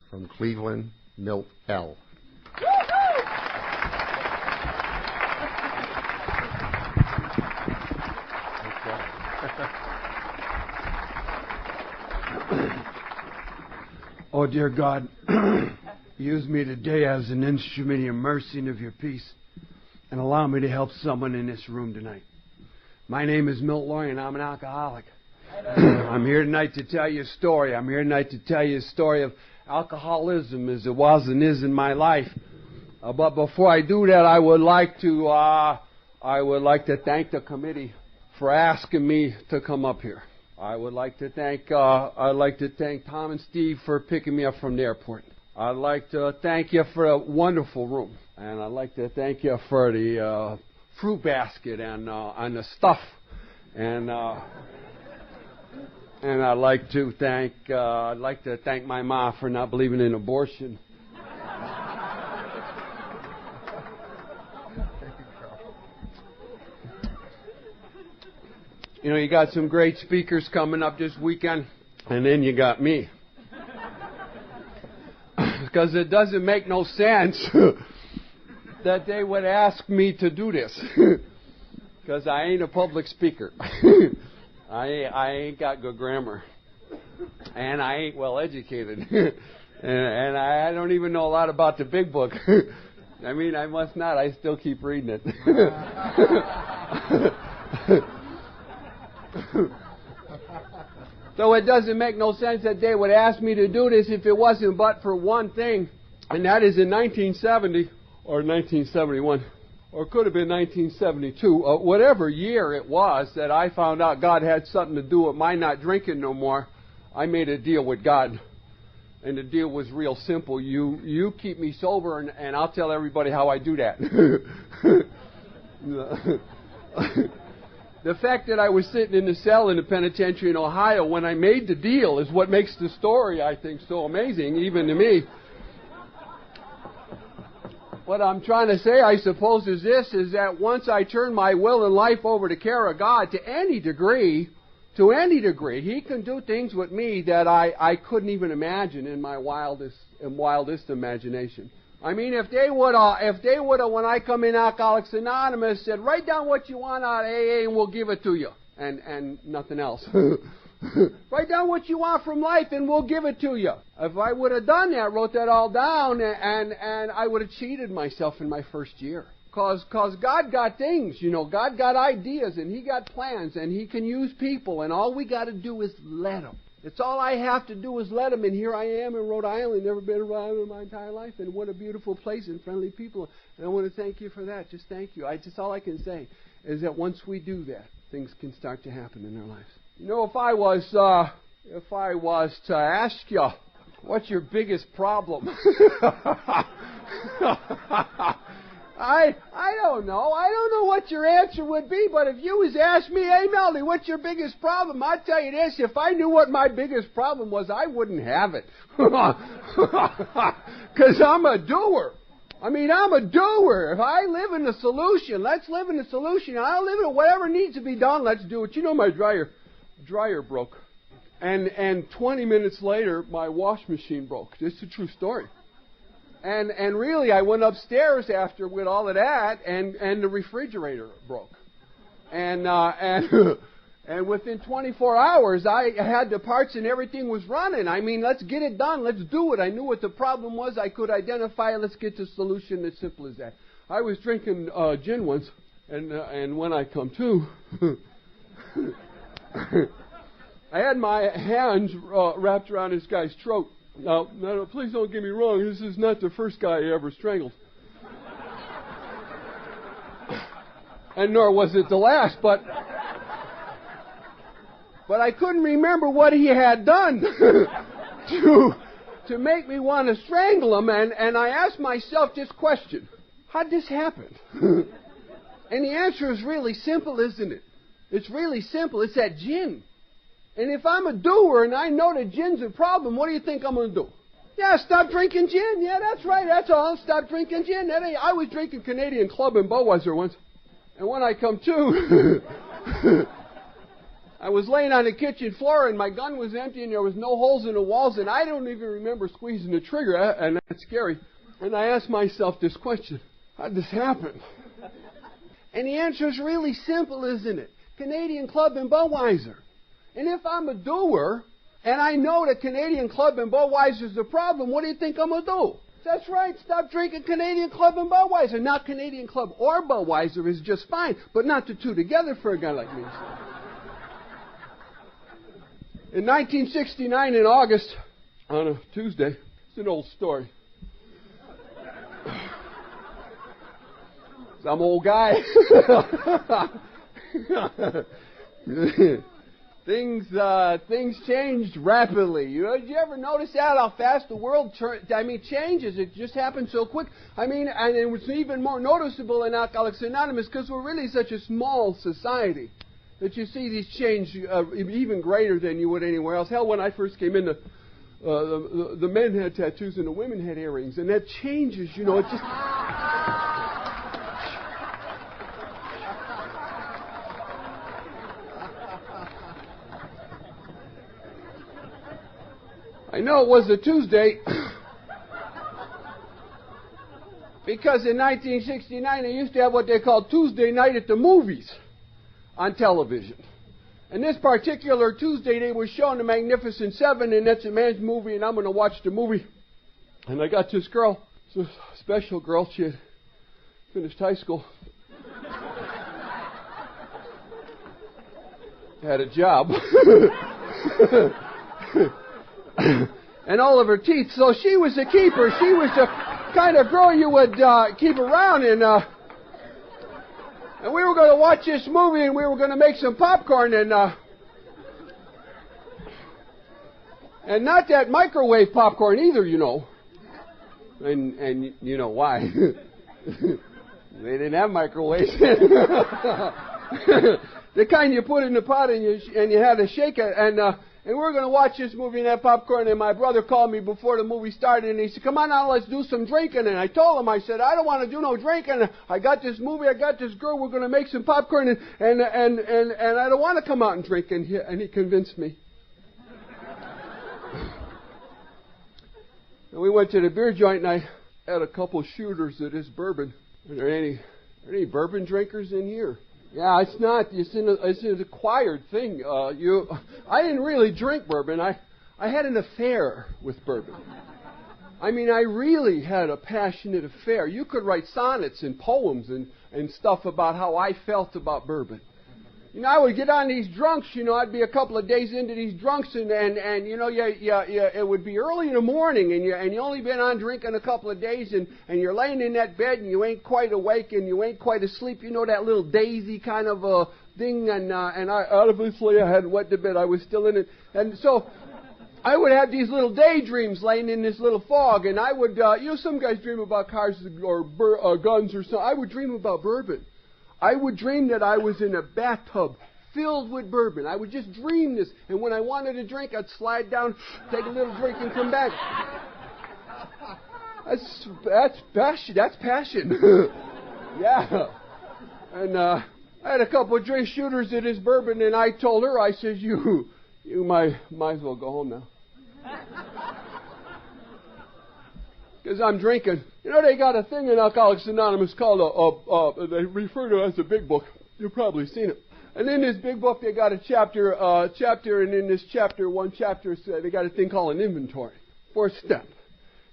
From Cleveland, Milt L. Oh, dear God, use me today as an instrument of your mercy and of your peace, and allow me to help someone in this room tonight. My name is Milt Laurie, and I'm an alcoholic. I'm here tonight to tell you a story. I'm here tonight to tell you a story of alcoholism as it was and is in my life. But before I do that, I would like to thank the committee for asking me to come up here. I'd like to thank Tom and Steve for picking me up from the airport. I'd like to thank you for a wonderful room, and I'd like to thank you for the fruit basket and the stuff, and I'd like to thank my mom for not believing in abortion. You know, you got some great speakers coming up this weekend, and then you got me. Because it doesn't make no sense that they would ask me to do this. Because I ain't a public speaker. I ain't got good grammar. And I ain't well educated. and I don't even know a lot about the big book. I mean, I must not. I still keep reading it. So it doesn't make no sense that they would ask me to do this if it wasn't but for one thing, and that is in 1970 or 1971, or it could have been 1972, whatever year it was that I found out God had something to do with my not drinking no more. I made a deal with God, and the deal was real simple. You keep me sober, and I'll tell everybody how I do that. The fact that I was sitting in the cell in the penitentiary in Ohio when I made the deal is what makes the story, I think, so amazing, even to me. What I'm trying to say, I suppose, is that once I turned my will and life over to care of God to any degree, He can do things with me that I couldn't even imagine in my wildest imagination. I mean, if they would have, when I come in Alcoholics Anonymous, said, write down what you want out of AA and we'll give it to you, and nothing else. Write down what you want from life and we'll give it to you. If I would have done that, wrote that all down, and I would have cheated myself in my first year. Because God got things, you know, God got ideas and He got plans and He can use people, and all we got to do is let Him. It's all I have to do is let Him, and here I am in Rhode Island. Never been in Rhode Island in my entire life, and what a beautiful place and friendly people. And I want to thank you for that. Just thank you. All I can say is that once we do that, things can start to happen in our lives. You know, if I was to ask you, what's your biggest problem? I don't know. I don't know what your answer would be, but if you was to ask me, hey, Melody, what's your biggest problem? I'd tell you this, if I knew what my biggest problem was, I wouldn't have it. Because I'm a doer. I mean, I'm a doer. If I live in the solution, let's live in the solution. I'll live in it. Whatever needs to be done, let's do it. You know, my dryer broke. And 20 minutes later, my wash machine broke. This is a true story. And really, I went upstairs after with all of that, and the refrigerator broke. And within 24 hours, I had the parts and everything was running. I mean, let's get it done. Let's do it. I knew what the problem was. I could identify it. Let's get the solution. As simple as that. I was drinking gin once, and when I come to, I had my hands wrapped around this guy's throat. Now, please don't get me wrong. This is not the first guy I ever strangled. And nor was it the last, but I couldn't remember what he had done to make me want to strangle him. And I asked myself this question: how'd this happen? And the answer is really simple, isn't it? It's really simple. It's that gin. And if I'm a doer and I know that gin's a problem, what do you think I'm going to do? Yeah, stop drinking gin. Yeah, that's right. That's all. Stop drinking gin. I was drinking Canadian Club in Budweiser once. And when I come to, I was laying on the kitchen floor, and my gun was empty, and there was no holes in the walls, and I don't even remember squeezing the trigger, and that's scary. And I asked myself this question: how did this happen? And the answer is really simple, isn't it? Canadian Club and Budweiser. And if I'm a doer, and I know that Canadian Club and Budweiser is the problem, what do you think I'm going to do? That's right, stop drinking Canadian Club and Budweiser. Not Canadian Club or Budweiser is just fine, but not the two together for a guy like me. In 1969, in August, on a Tuesday, it's an old story. Some old guy. Things changed rapidly. Did you ever notice that, how fast the world changes? It just happens so quick. And it was even more noticeable in Alcoholics Anonymous because we're really such a small society that you see these change even greater than you would anywhere else. Hell, when I first came in, the men had tattoos and the women had earrings, and that changes, it just... I know it was a Tuesday because in 1969 they used to have what they called Tuesday night at the movies on television. And this particular Tuesday they were showing The Magnificent Seven, and that's a man's movie, and I'm going to watch the movie. And I got this girl, it's a special girl, she had finished high school, had a job. And all of her teeth. So she was a keeper. She was the kind of girl you would keep around. And we were going to watch this movie, and we were going to make some popcorn. And not that microwave popcorn either, And you know why. They didn't have microwaves. The kind you put in the pot and you had to shake it. And we were going to watch this movie and have popcorn, and my brother called me before the movie started, and he said, come on now, let's do some drinking. And I told him, I said, I don't want to do no drinking. I got this movie, I got this girl, we're going to make some popcorn, and I don't want to come out and drink. And he convinced me. And we went to the beer joint, and I had a couple shooters of this bourbon. Are there any bourbon drinkers in here? Yeah, it's not. It's an acquired thing. I didn't really drink bourbon. I had an affair with bourbon. I really had a passionate affair. You could write sonnets and poems and stuff about how I felt about bourbon. I would get on these drunks. I'd be a couple of days into these drunks, and it would be early in the morning, and you only been on drinking a couple of days, and you're laying in that bed, and you ain't quite awake, and you ain't quite asleep. That little daisy kind of a thing, and I obviously I hadn't wet the bed. I was still in it, and so I would have these little daydreams laying in this little fog, and I would, some guys dream about cars or guns or something. I would dream about bourbon. I would dream that I was in a bathtub filled with bourbon. I would just dream this. And when I wanted a drink, I'd slide down, take a little drink, and come back. That's passion. That's passion. Yeah. And I had a couple of drink shooters at his bourbon, and I told her, I said, you might as well go home now. Because I'm drinking. They got a thing in Alcoholics Anonymous called they refer to it as a big book. You've probably seen it. And in this big book, they got a chapter, and in this one chapter, they got a thing called an inventory, 4th step.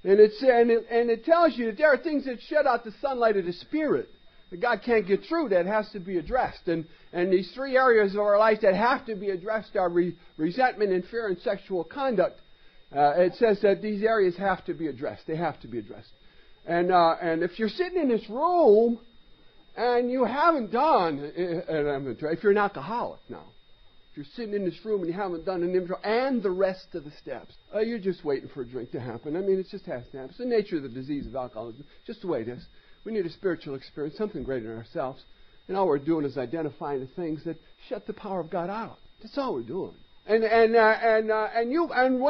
And it tells you that there are things that shut out the sunlight of the Spirit that God can't get through, that has to be addressed. And these 3 areas of our life that have to be addressed are resentment and fear and sexual conduct. It says that these areas have to be addressed. They have to be addressed. And if you're sitting in this room and you haven't done an inventory, if you're an alcoholic now, if you're sitting in this room and you haven't done an inventory and the rest of the steps, you're just waiting for a drink to happen. It just has to happen. It's the nature of the disease of alcoholism. Just the way it is. We need a spiritual experience, something greater than ourselves. And all we're doing is identifying the things that shut the power of God out. That's all we're doing. And when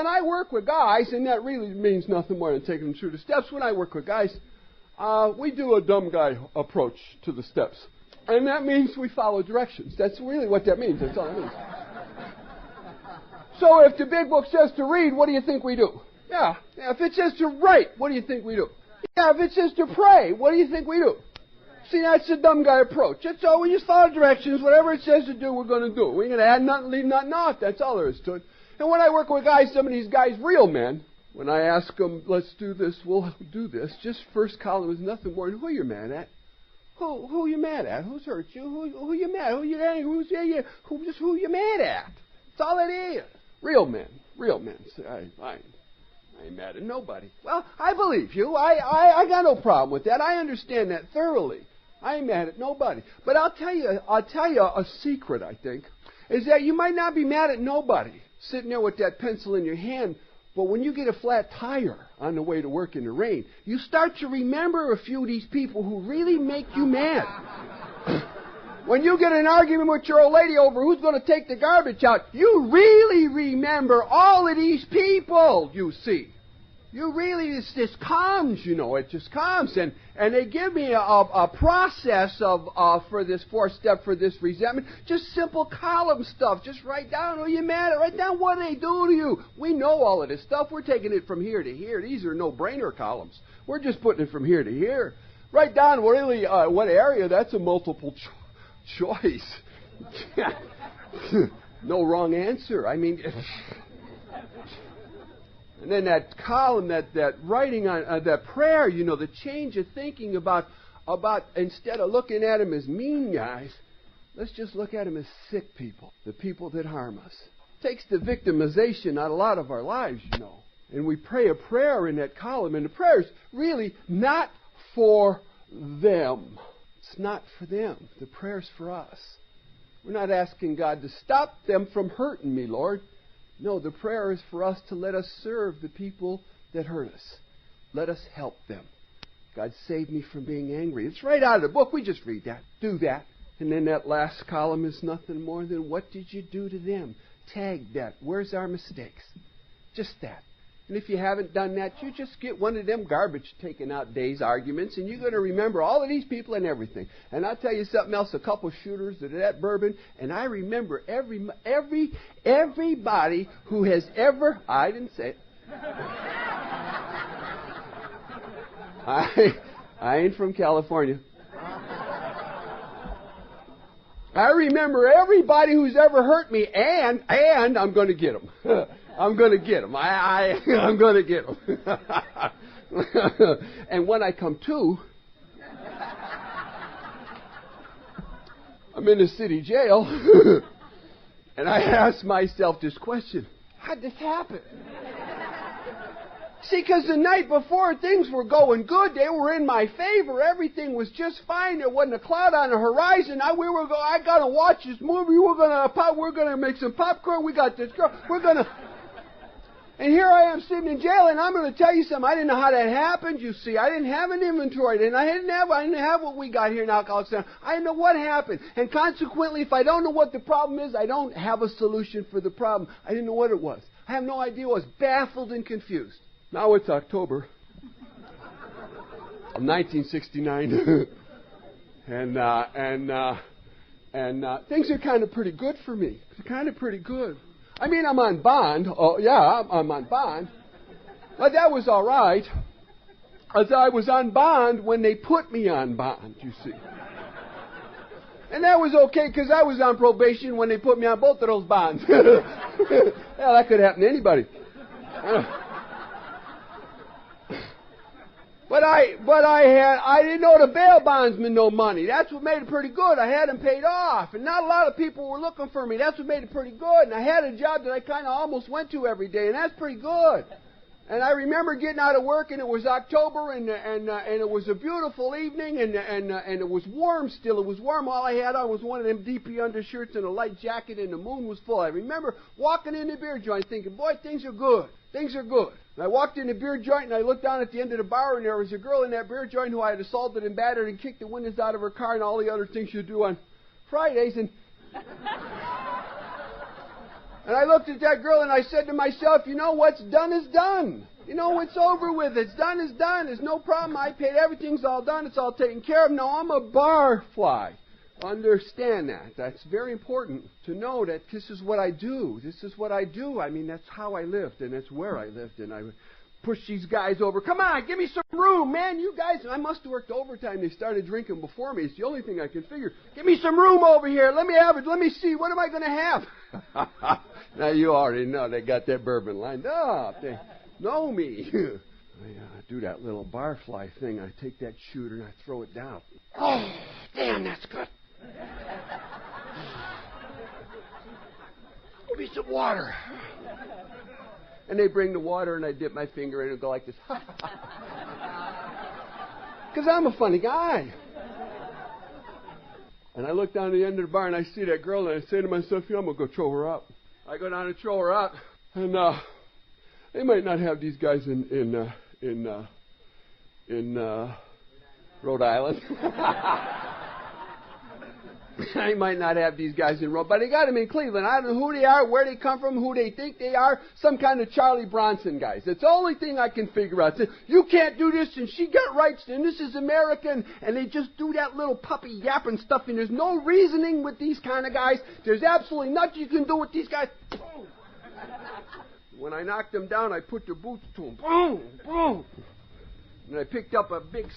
I work with guys, and that really means nothing more than taking them through the steps. When I work with guys, we do a dumb guy approach to the steps, and that means we follow directions. That's really what that means. That's all it means. So if the big book says to read, what do you think we do? Yeah. If it says to write, what do you think we do? Yeah. If it says to pray, what do you think we do? See, that's the dumb guy approach. That's all. We just follow directions. Whatever it says to do, we're going to do. We're going to add nothing, leave nothing off. That's all there is to it. And when I work with guys, some of these guys, real men, when I ask them, let's do this, we'll do this, just first column is nothing more than who you're mad at. Who you mad at? Who's hurt you? Who you mad at? Who you angry? Who you mad at? That's all it is. Real men say, I ain't mad at nobody. Well, I believe you. I got no problem with that. I understand that thoroughly. I ain't mad at nobody. But I'll tell you a secret, I think, is that you might not be mad at nobody sitting there with that pencil in your hand, but when you get a flat tire on the way to work in the rain, you start to remember a few of these people who really make you mad. When you get an argument with your old lady over who's going to take the garbage out, you really remember all of these people, you see. You really, it just comes, it just comes. And they give me a process for this fourth step for this resentment. Just simple column stuff. Just write down who you mad at. Write down what they do to you. We know all of this stuff. We're taking it from here to here. These are no-brainer columns. We're just putting it from here to here. Write down really what area. That's a multiple choice. No wrong answer. I mean... And then that column, that writing on that prayer, the change of thinking about instead of looking at them as mean guys, let's just look at them as sick people, the people that harm us. It takes the victimization out of a lot of our lives, And we pray a prayer in that column, and the prayer is really not for them. It's not for them. The prayer's for us. We're not asking God to stop them from hurting me, Lord. No, the prayer is for us to let us serve the people that hurt us. Let us help them. God save me from being angry. It's right out of the book. We just read that. Do that. And then that last column is nothing more than what did you do to them? Tag that. Where's our mistakes? Just that. And if you haven't done that, you just get one of them garbage taken out days arguments, and you're going to remember all of these people and everything. And I'll tell you something else, a couple shooters that are that bourbon, and I remember everybody who has ever, I didn't say it. I ain't from California. I remember everybody who's ever hurt me, and I'm going to get them. I'm going to get them. I'm going to get them. And when I come to, I'm in the city jail, and I ask myself this question: how'd this happen? See, because the night before things were going good, they were in my favor. Everything was just fine. There wasn't a cloud on the horizon. I got to watch this movie. We're gonna make some popcorn. We got this girl. And here I am sitting in jail, and I'm going to tell you something. I didn't know how that happened. You see, I didn't have an inventory, and I didn't have what we got here in Alcoholics Center. I didn't know what happened, and consequently, if I don't know what the problem is, I don't have a solution for the problem. I didn't know what it was. I have no idea. I was baffled and confused. Now it's October of 1969, and things are kind of pretty good for me. They're kind of pretty good. I mean, I'm on bond. Oh, yeah, I'm on bond. But that was all right. As I was on bond when they put me on bond, you see. And that was okay because I was on probation when they put me on both of those bonds. Yeah, that could happen to anybody. But I didn't owe the bail bondsman no money. That's what made it pretty good. I had them paid off, and not a lot of people were looking for me. That's what made it pretty good. And I had a job that I kind of almost went to every day, and that's pretty good. And I remember getting out of work, and it was October, and it was a beautiful evening, and it was warm still. It was warm. All I had on was one of them DP undershirts and a light jacket, and the moon was full. I remember walking in the beer joint thinking, boy, things are good. Things are good. And I walked in the beer joint, and I looked down at the end of the bar, and there was a girl in that beer joint who I had assaulted and battered and kicked the windows out of her car and all the other things you do on Fridays. And I looked at that girl, and I said to myself, you know, what's done is done. You know, it's over with. It's done is done. There's no problem. I paid. Everything's all done. It's all taken care of. Now I'm a bar fly. Understand that. That's very important to know that this is what I do. This is what I do. I mean, that's how I lived, and that's where I lived. And I would push these guys over. Come on, give me some room, man. You guys, I must have worked overtime. They started drinking before me. It's the only thing I can figure. Give me some room over here. Let me have it. Let me see. What am I going to have? Now, you already know they got that bourbon lined up. They know me. I do that little barfly thing. I take that shooter and I throw it down. Oh, damn, that's good. Give me some water. And they bring the water, and I dip my finger in and go like this. Because I'm a funny guy. And I look down at the end of the bar, and I see that girl, and I say to myself, I'm going to go throw her up. I go down and throw her up, and they might not have these guys in Rhode Island. I might not have these guys in Rhode, but I got them in Cleveland. I don't know who they are, where they come from, who they think they are. Some kind of Charlie Bronson guys. It's the only thing I can figure out. You can't do this, and she got rights, and this is American, and they just do that little puppy yapping stuff, and there's no reasoning with these kind of guys. There's absolutely nothing you can do with these guys. Boom. When I knocked them down, I put their boots to them. Boom, boom. And I picked up a big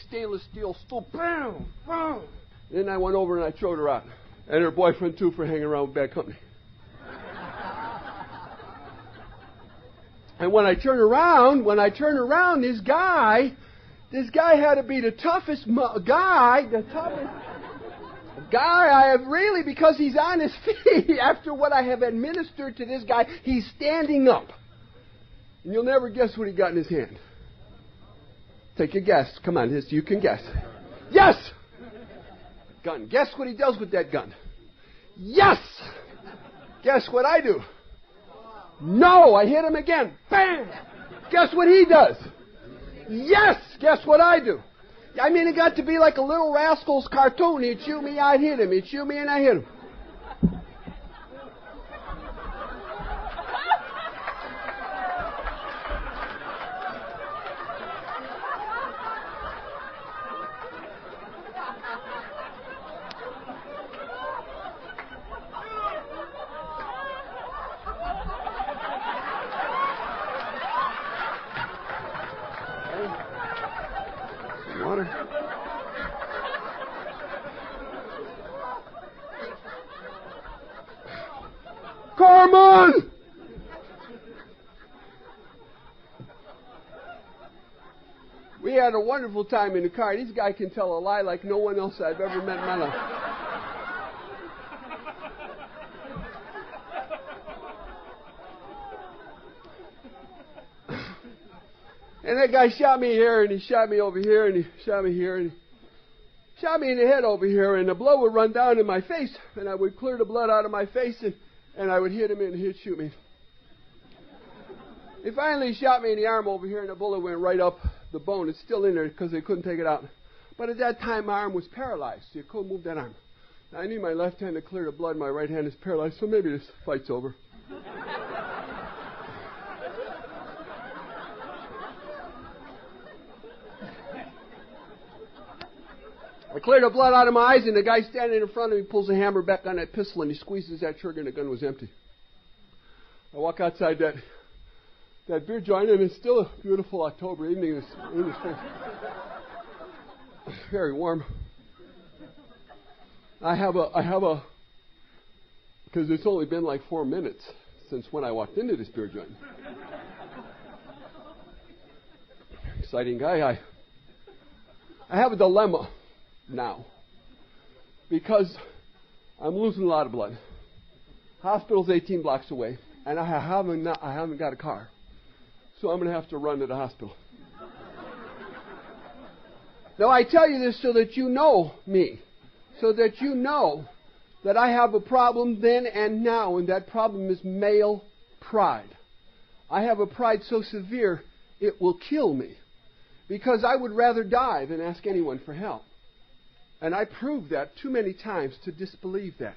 stainless steel stool. Boom, boom. Then I went over and I throwed her out. And her boyfriend, too, for hanging around with bad company. And when I turn around, this guy had to be the toughest guy I have really, because he's on his feet. After what I have administered to this guy, he's standing up. And you'll never guess what he got in his hand. Take a guess. Come on, you can guess. Yes! Gun. Guess what he does with that gun? Yes! Guess what I do? No! I hit him again. Bam! Guess what he does? Yes! Guess what I do? I mean, it got to be like a Little Rascals cartoon. He'd shoot me, I'd hit him. He'd shoot me, and I hit him. Water. Carmen! We had a wonderful time in the car. This guy can tell a lie like no one else I've ever met in my life. And that guy shot me here, and he shot me over here, and he shot me here, and he shot me in the head over here, and the blood would run down in my face, and I would clear the blood out of my face, and I would hit him, and he'd shoot me. He finally shot me in the arm over here, and the bullet went right up the bone. It's still in there because they couldn't take it out. But at that time, my arm was paralyzed, so you couldn't move that arm. Now, I need my left hand to clear the blood. My right hand is paralyzed, so maybe this fight's over. I cleared the blood out of my eyes, and the guy standing in front of me pulls a hammer back on that pistol, and he squeezes that trigger, and the gun was empty. I walk outside that beer joint, and it's still a beautiful October evening. It's very warm. I have a, because it's only been like 4 minutes since when I walked into this beer joint. Exciting guy. I have a dilemma now, because I'm losing a lot of blood. Hospital's 18 blocks away, and I haven't got a car, so I'm going to have to run to the hospital. Now, I tell you this so that you know me, so that you know that I have a problem then and now, and that problem is male pride. I have a pride so severe it will kill me, because I would rather die than ask anyone for help. And I proved that too many times to disbelieve that.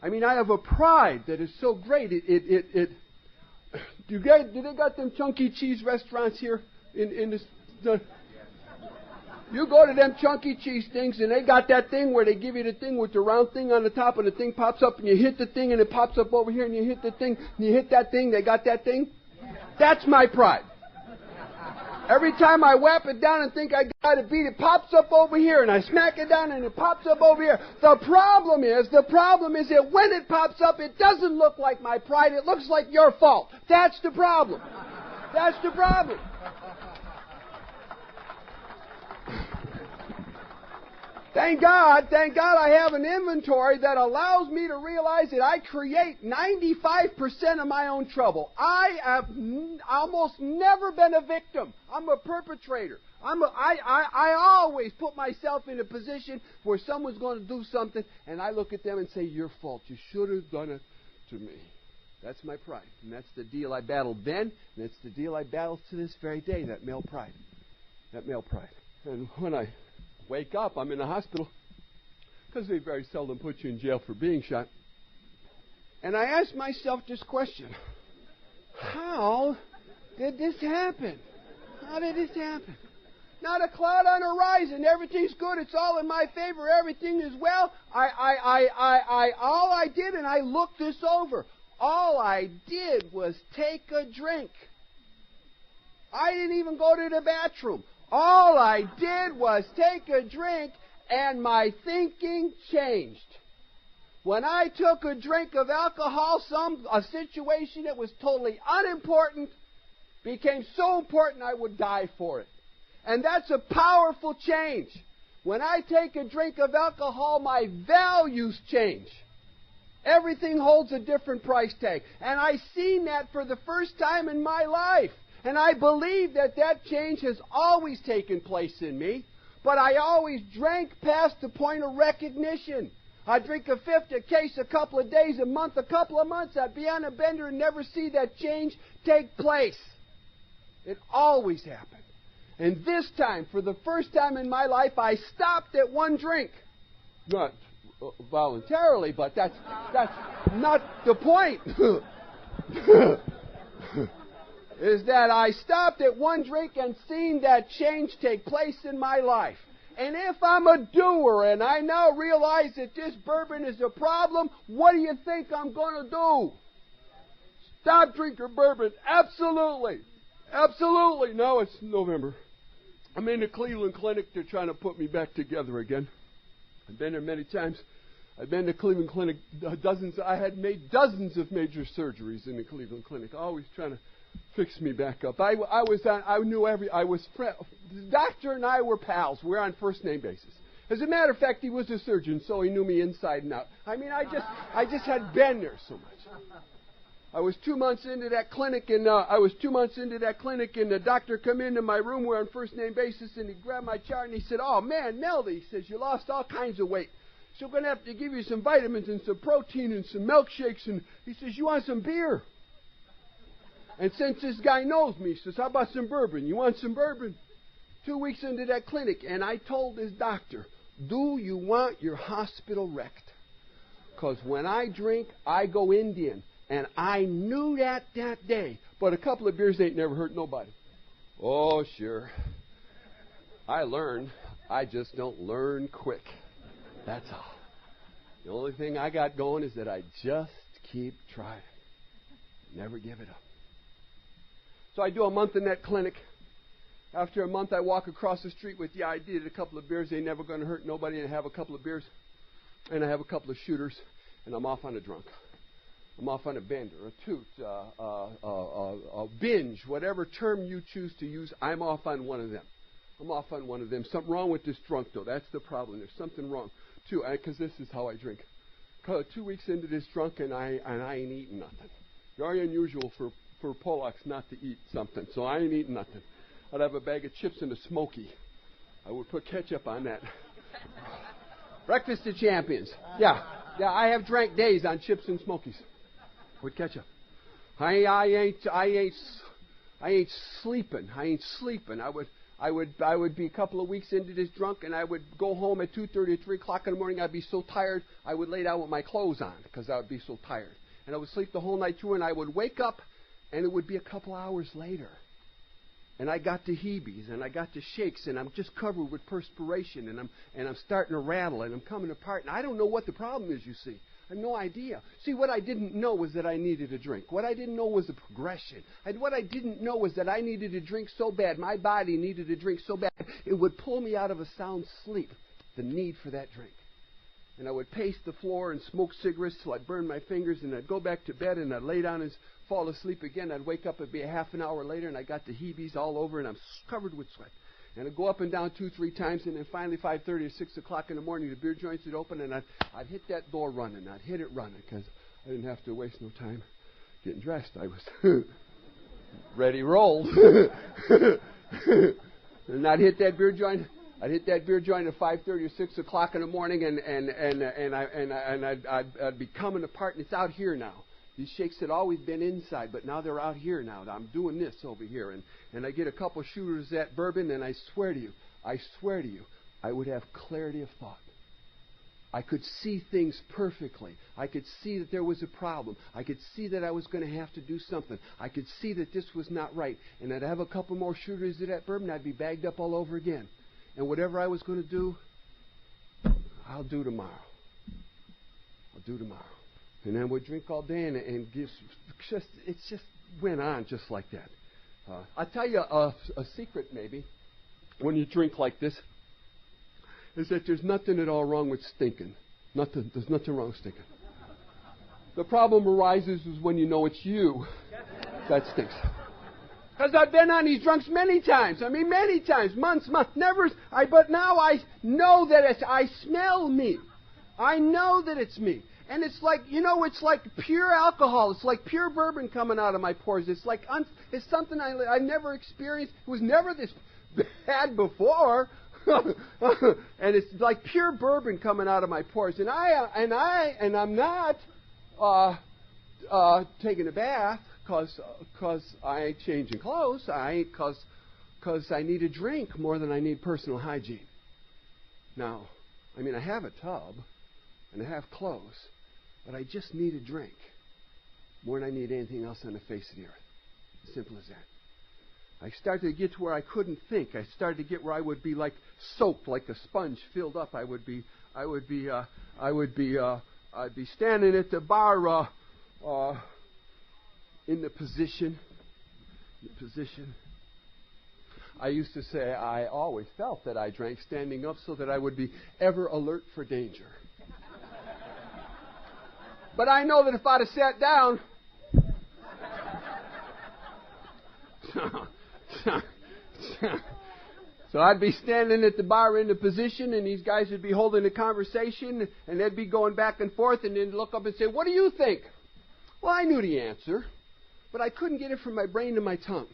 I mean, I have a pride that is so great. Do they got them chunky cheese restaurants here in this? You go to them chunky cheese things, and they got that thing where they give you the thing with the round thing on the top, and the thing pops up, and you hit the thing, and it pops up over here, and you hit the thing, and you hit that thing. They got that thing. That's my pride. Every time I whap it down and think I got it beat, it pops up over here, and I smack it down, and it pops up over here. The problem is that when it pops up, it doesn't look like my pride. It looks like your fault. That's the problem. That's the problem. Thank God I have an inventory that allows me to realize that I create 95% of my own trouble. I have almost never been a victim. I'm a perpetrator. I always put myself in a position where someone's going to do something, and I look at them and say, your fault. You should have done it to me. That's my pride. And that's the deal I battled then, and it's the deal I battle to this very day, that male pride. That male pride. And when I wake up, I'm in the hospital, because they very seldom put you in jail for being shot. And I ask myself this question: how did this happen? How did this happen? Not a cloud on the horizon. Everything's good. It's all in my favor. Everything is well. All I did, and I looked this over, all I did was take a drink. I didn't even go to the bathroom. All I did was take a drink, and my thinking changed. When I took a drink of alcohol, a situation that was totally unimportant became so important I would die for it. And that's a powerful change. When I take a drink of alcohol, my values change. Everything holds a different price tag. And I seen that for the first time in my life. And I believe that change has always taken place in me, but I always drank past the point of recognition. I'd drink a fifth, a case, a couple of days, a month, a couple of months. I'd be on a bender and never see that change take place. It always happened. And this time, for the first time in my life, I stopped at one drink. Not voluntarily, but that's not the point. Is that I stopped at one drink and seen that change take place in my life. And if I'm a doer and I now realize that this bourbon is a problem, what do you think I'm going to do? Stop drinking bourbon. Absolutely. Absolutely. Now it's November. I'm in the Cleveland Clinic. They're trying to put me back together again. I've been there many times. I've been to Cleveland Clinic dozens. I had made dozens of major surgeries in the Cleveland Clinic, always trying to fix me back up. The doctor and I were pals. We're on first name basis. As a matter of fact, he was a surgeon, so he knew me inside and out. I mean, I just had been there so much. I was 2 months into that clinic, and the doctor come into my room. We're on first name basis, and he grabbed my chart and he said, "Oh man, Melody," he says, "you lost all kinds of weight. So we're going to have to give you some vitamins and some protein and some milkshakes." And he says, "You want some beer?" And since this guy knows me, he says, "How about some bourbon? You want some bourbon?" 2 weeks into that clinic, and I told this doctor, "Do you want your hospital wrecked? Because when I drink, I go Indian." And I knew that day. But a couple of beers ain't never hurt nobody. Oh, sure. I learned. I just don't learn quick. That's all. The only thing I got going is that I just keep trying. Never give it up. So I do a month in that clinic. After a month, I walk across the street with the idea that a couple of beers ain't never going to hurt nobody, and I have a couple of beers, and I have a couple of shooters, and I'm off on a drunk. I'm off on a bender, a toot, a binge, whatever term you choose to use, I'm off on one of them. I'm off on one of them. Something wrong with this drunk, though. That's the problem. There's something wrong, too, because this is how I drink. 2 weeks into this drunk, and I ain't eating nothing. Very unusual for Polacks not to eat something, so I ain't eating nothing. I'd have a bag of chips and a Smoky. I would put ketchup on that. Breakfast of champions. Yeah, I have drank days on chips and Smokies with ketchup. I ain't sleeping. I would be a couple of weeks into this drunk, and I would go home at 2:30 or 3 o'clock in the morning. I'd be so tired, I would lay down with my clothes on because I would be so tired. And I would sleep the whole night through, and I would wake up, and it would be a couple hours later. And I got the heebies, and I got the shakes, and I'm just covered with perspiration, and I'm starting to rattle, and I'm coming apart, and I don't know what the problem is, you see. I have no idea. See, what I didn't know was that I needed a drink. What I didn't know was the progression. What I didn't know was that I needed a drink so bad, my body needed a drink so bad, it would pull me out of a sound sleep, the need for that drink. And I would pace the floor and smoke cigarettes till I'd burn my fingers, and I'd go back to bed, and I'd lay down and fall asleep again. I'd wake up, it'd be a half an hour later, and I got the heebies all over, and I'm covered with sweat. And I'd go up and down 2-3 times, and then finally 5:30 or 6 o'clock in the morning, the beer joints would open, and I'd hit that door running. I'd hit it running, because I didn't have to waste no time getting dressed. I was ready rolled. And I'd hit that beer joint. I'd hit that beer joint at 5:30 or 6 o'clock in the morning, and I'd be coming apart, and it's out here now. These shakes had always been inside, but now they're out here now. I'm doing this over here, and I get a couple shooters at bourbon, and I swear to you, I would have clarity of thought. I could see things perfectly. I could see that there was a problem. I could see that I was going to have to do something. I could see that this was not right, and I'd have a couple more shooters at that bourbon, I'd be bagged up all over again. And whatever I was going to do, I'll do tomorrow. And then we'd drink all day, and it just went on just like that. I'll tell you a secret, maybe, when you drink like this, is that there's nothing at all wrong with stinking. There's nothing wrong with stinking. The problem arises is when you know it's you that stinks. Because I've been on these drunks many times. Many times. Months, never. But now I know that I smell me. I know that it's me. And it's like, it's like pure alcohol. It's like pure bourbon coming out of my pores. It's like, it's something I've never experienced. It was never this bad before. And it's like pure bourbon coming out of my pores. And I'm not taking a bath because I ain't changing clothes. Because I need a drink more than I need personal hygiene. Now, I have a tub and I have clothes, but I just need a drink more than I need anything else on the face of the earth. As simple as that. I started to get to where I couldn't think. I started to get where I would be like soaked, like a sponge filled up. I'd be standing at the bar in the position. I used to say I always felt that I drank standing up so that I would be ever alert for danger. But I know that if I'd have sat down, so I'd be standing at the bar in the position, and these guys would be holding a conversation, and they'd be going back and forth, and then look up and say, "What do you think?" Well, I knew the answer, but I couldn't get it from my brain to my tongue.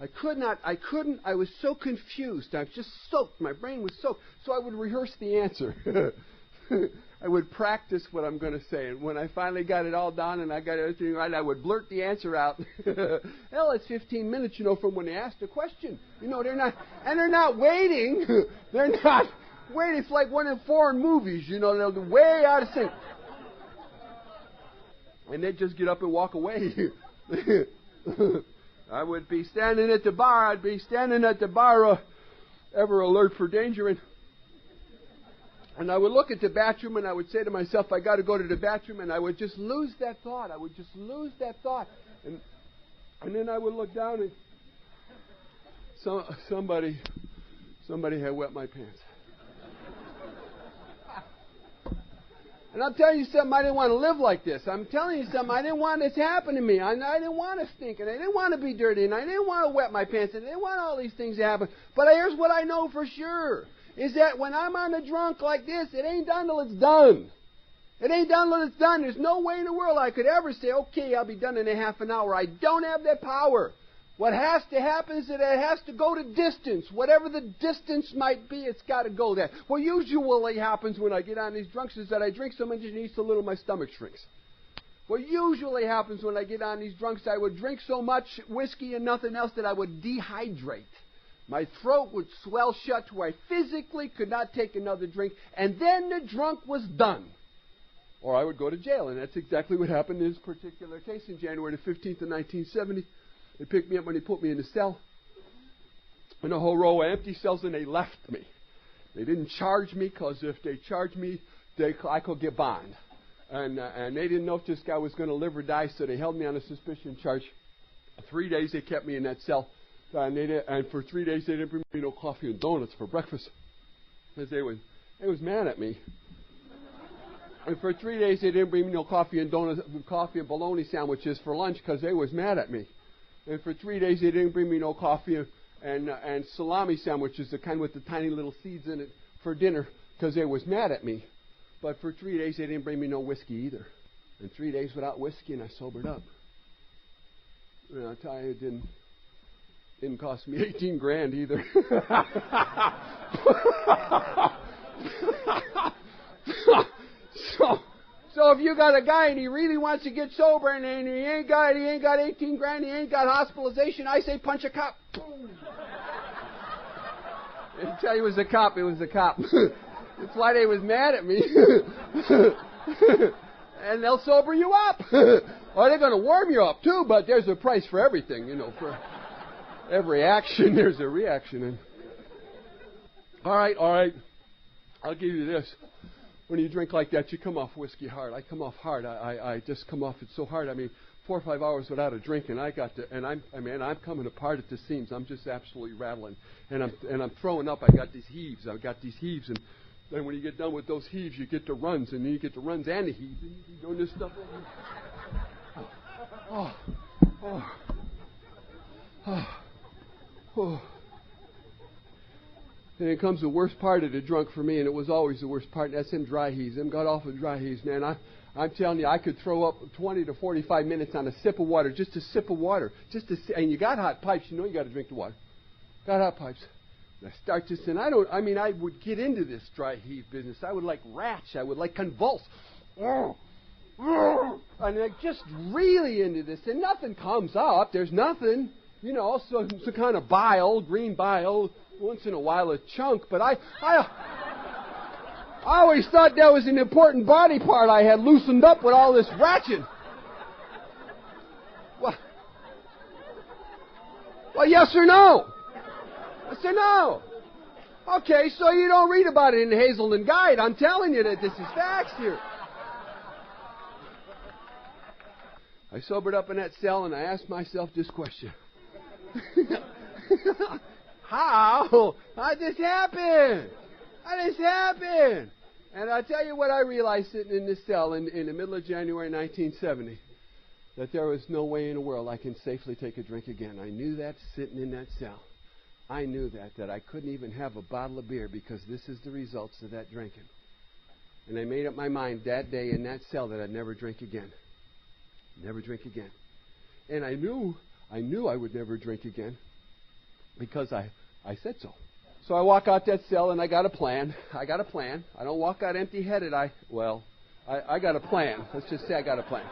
I couldn't, I was so confused. I was just soaked. My brain was soaked. So I would rehearse the answer. I would practice what I'm going to say. And when I finally got it all done and I got everything right, I would blurt the answer out. Hell, it's 15 minutes, from when they asked a question. They're not waiting. They're not waiting. It's like one of the foreign movies, they're way out of sync. And they'd just get up and walk away. I would be standing at the bar. I'd be standing at the bar, ever alert for danger. And I would look at the bathroom, and I would say to myself, I got to go to the bathroom, and I would just lose that thought. And then I would look down, and somebody had wet my pants. And I'm telling you something, I didn't want to live like this. I'm telling you something, I didn't want this to happen to me. I didn't want to stink, and I didn't want to be dirty, and I didn't want to wet my pants, and I didn't want all these things to happen. But here's what I know for sure, is that when I'm on a drunk like this, it ain't done till it's done. It ain't done till it's done. There's no way in the world I could ever say, okay, I'll be done in a half an hour. I don't have that power. What has to happen is that it has to go to distance. Whatever the distance might be, it's got to go there. What usually happens when I get on these drunks is that I drink so much and eat so little my stomach shrinks. What usually happens when I get on these drunks, I would drink so much whiskey and nothing else that I would dehydrate. My throat would swell shut to where I physically could not take another drink, and then the drunk was done. Or I would go to jail, and that's exactly what happened in this particular case in January the 15th of 1970. They picked me up when they put me in the cell. in a whole row of empty cells, and they left me. They didn't charge me, because if they charged me, I could get bond. And they didn't know if this guy was going to live or die, so they held me on a suspicion charge. 3 days they kept me in that cell. And for 3 days they didn't bring me no coffee and donuts for breakfast, because they was mad at me. And for 3 days they didn't bring me no coffee and donuts, coffee and bologna sandwiches for lunch, because they was mad at me. And for 3 days they didn't bring me no coffee and salami sandwiches, the kind with the tiny little seeds in it, for dinner, because they was mad at me. But for 3 days they didn't bring me no whiskey either. And 3 days without whiskey, and I sobered up. And I'll tell you, it didn't cost me 18 grand either. So if you got a guy and he really wants to get sober and he ain't got 18 grand, he ain't got hospitalization, I say punch a cop. I didn't tell you it was a cop. It was a cop. That's why they was mad at me. And they'll sober you up. Or they're going to warm you up too, but there's a price for everything, for every action, there's a reaction. And all right. I'll give you this. When you drink like that, you come off whiskey hard. I come off hard. I just come off it so hard. 4 or 5 hours without a drink, and I'm coming apart at the seams. I'm just absolutely rattling, and I'm throwing up. I got these heaves, and then when you get done with those heaves, you get the runs, and then you get the runs and the heaves, and you keep doing this stuff. And then comes the worst part of the drunk for me, and it was always the worst part. That's them dry heaves. Them got off of dry heaves, man. I'm telling you, I could throw up 20 to 45 minutes on a sip of water, just a sip of water. And you got hot pipes, you got to drink the water. Got hot pipes. And I start this, and I would get into this dry heave business. I would retch. I would convulse. And I'm just really into this, and nothing comes up. There's nothing, some kind of bile, green bile, once in a while a chunk, but I always thought that was an important body part I had loosened up with all this ratchet. Well, yes or no? Yes or no? Okay, so you don't read about it in the Hazelden Guide. I'm telling you that this is facts here. I sobered up in that cell, and I asked myself this question. How did this happen? How did this happen? And I'll tell you what I realized sitting in this cell in the middle of January 1970, that there was no way in the world I can safely take a drink again. I knew that sitting in that cell. I knew that I couldn't even have a bottle of beer, because this is the results of that drinking. And I made up my mind that day in that cell that I'd never drink again. Never drink again. And I knew I would never drink again, because I said so. So I walk out that cell, and I got a plan. I don't walk out empty-headed. I got a plan. Let's just say I got a plan.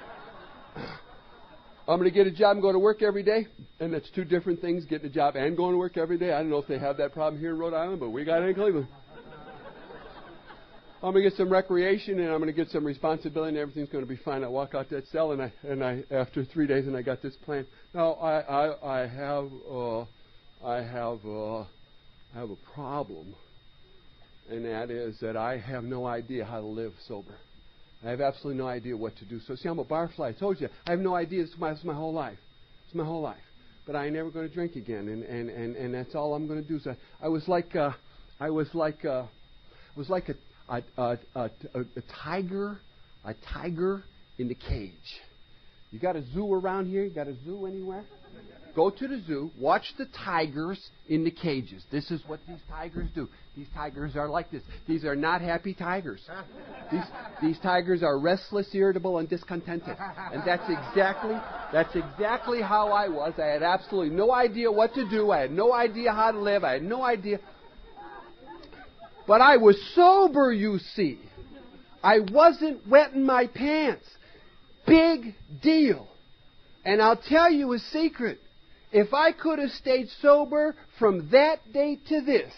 I'm going to get a job and go to work every day, and that's two different things, getting a job and going to work every day. I don't know if they have that problem here in Rhode Island, but we got it in Cleveland. I'm going to get some recreation, and I'm going to get some responsibility, and everything's going to be fine. I walk out that cell, and I after 3 days, and I got this plan. Now I have a problem, and that is that I have no idea how to live sober. I have absolutely no idea what to do. So, see, I'm a barfly. I told you, I have no idea. It's my whole life. It's my whole life. But I ain't never going to drink again, and that's all I'm going to do. So I was like a tiger in the cage. You got a zoo around here? You got a zoo anywhere? Go to the zoo, watch the tigers in the cages. This is what these tigers do. These tigers are like this. These are not happy tigers. These tigers are restless, irritable, and discontented. And that's exactly how I was. I had absolutely no idea what to do. I had no idea how to live. I had no idea. But I was sober, you see. I wasn't wetting my pants. Big deal. And I'll tell you a secret. If I could have stayed sober from that day to this,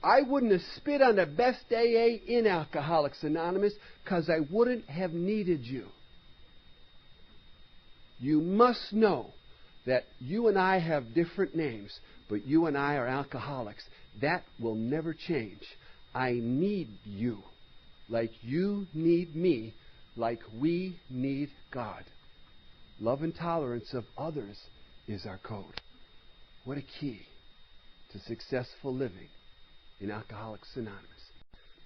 I wouldn't have spit on the best AA in Alcoholics Anonymous, because I wouldn't have needed you. You must know that you and I have different names, But you and I are alcoholics. That will never change. I need you like you need me, like we need God. Love and tolerance of others is our code. What a key to successful living in Alcoholics Anonymous.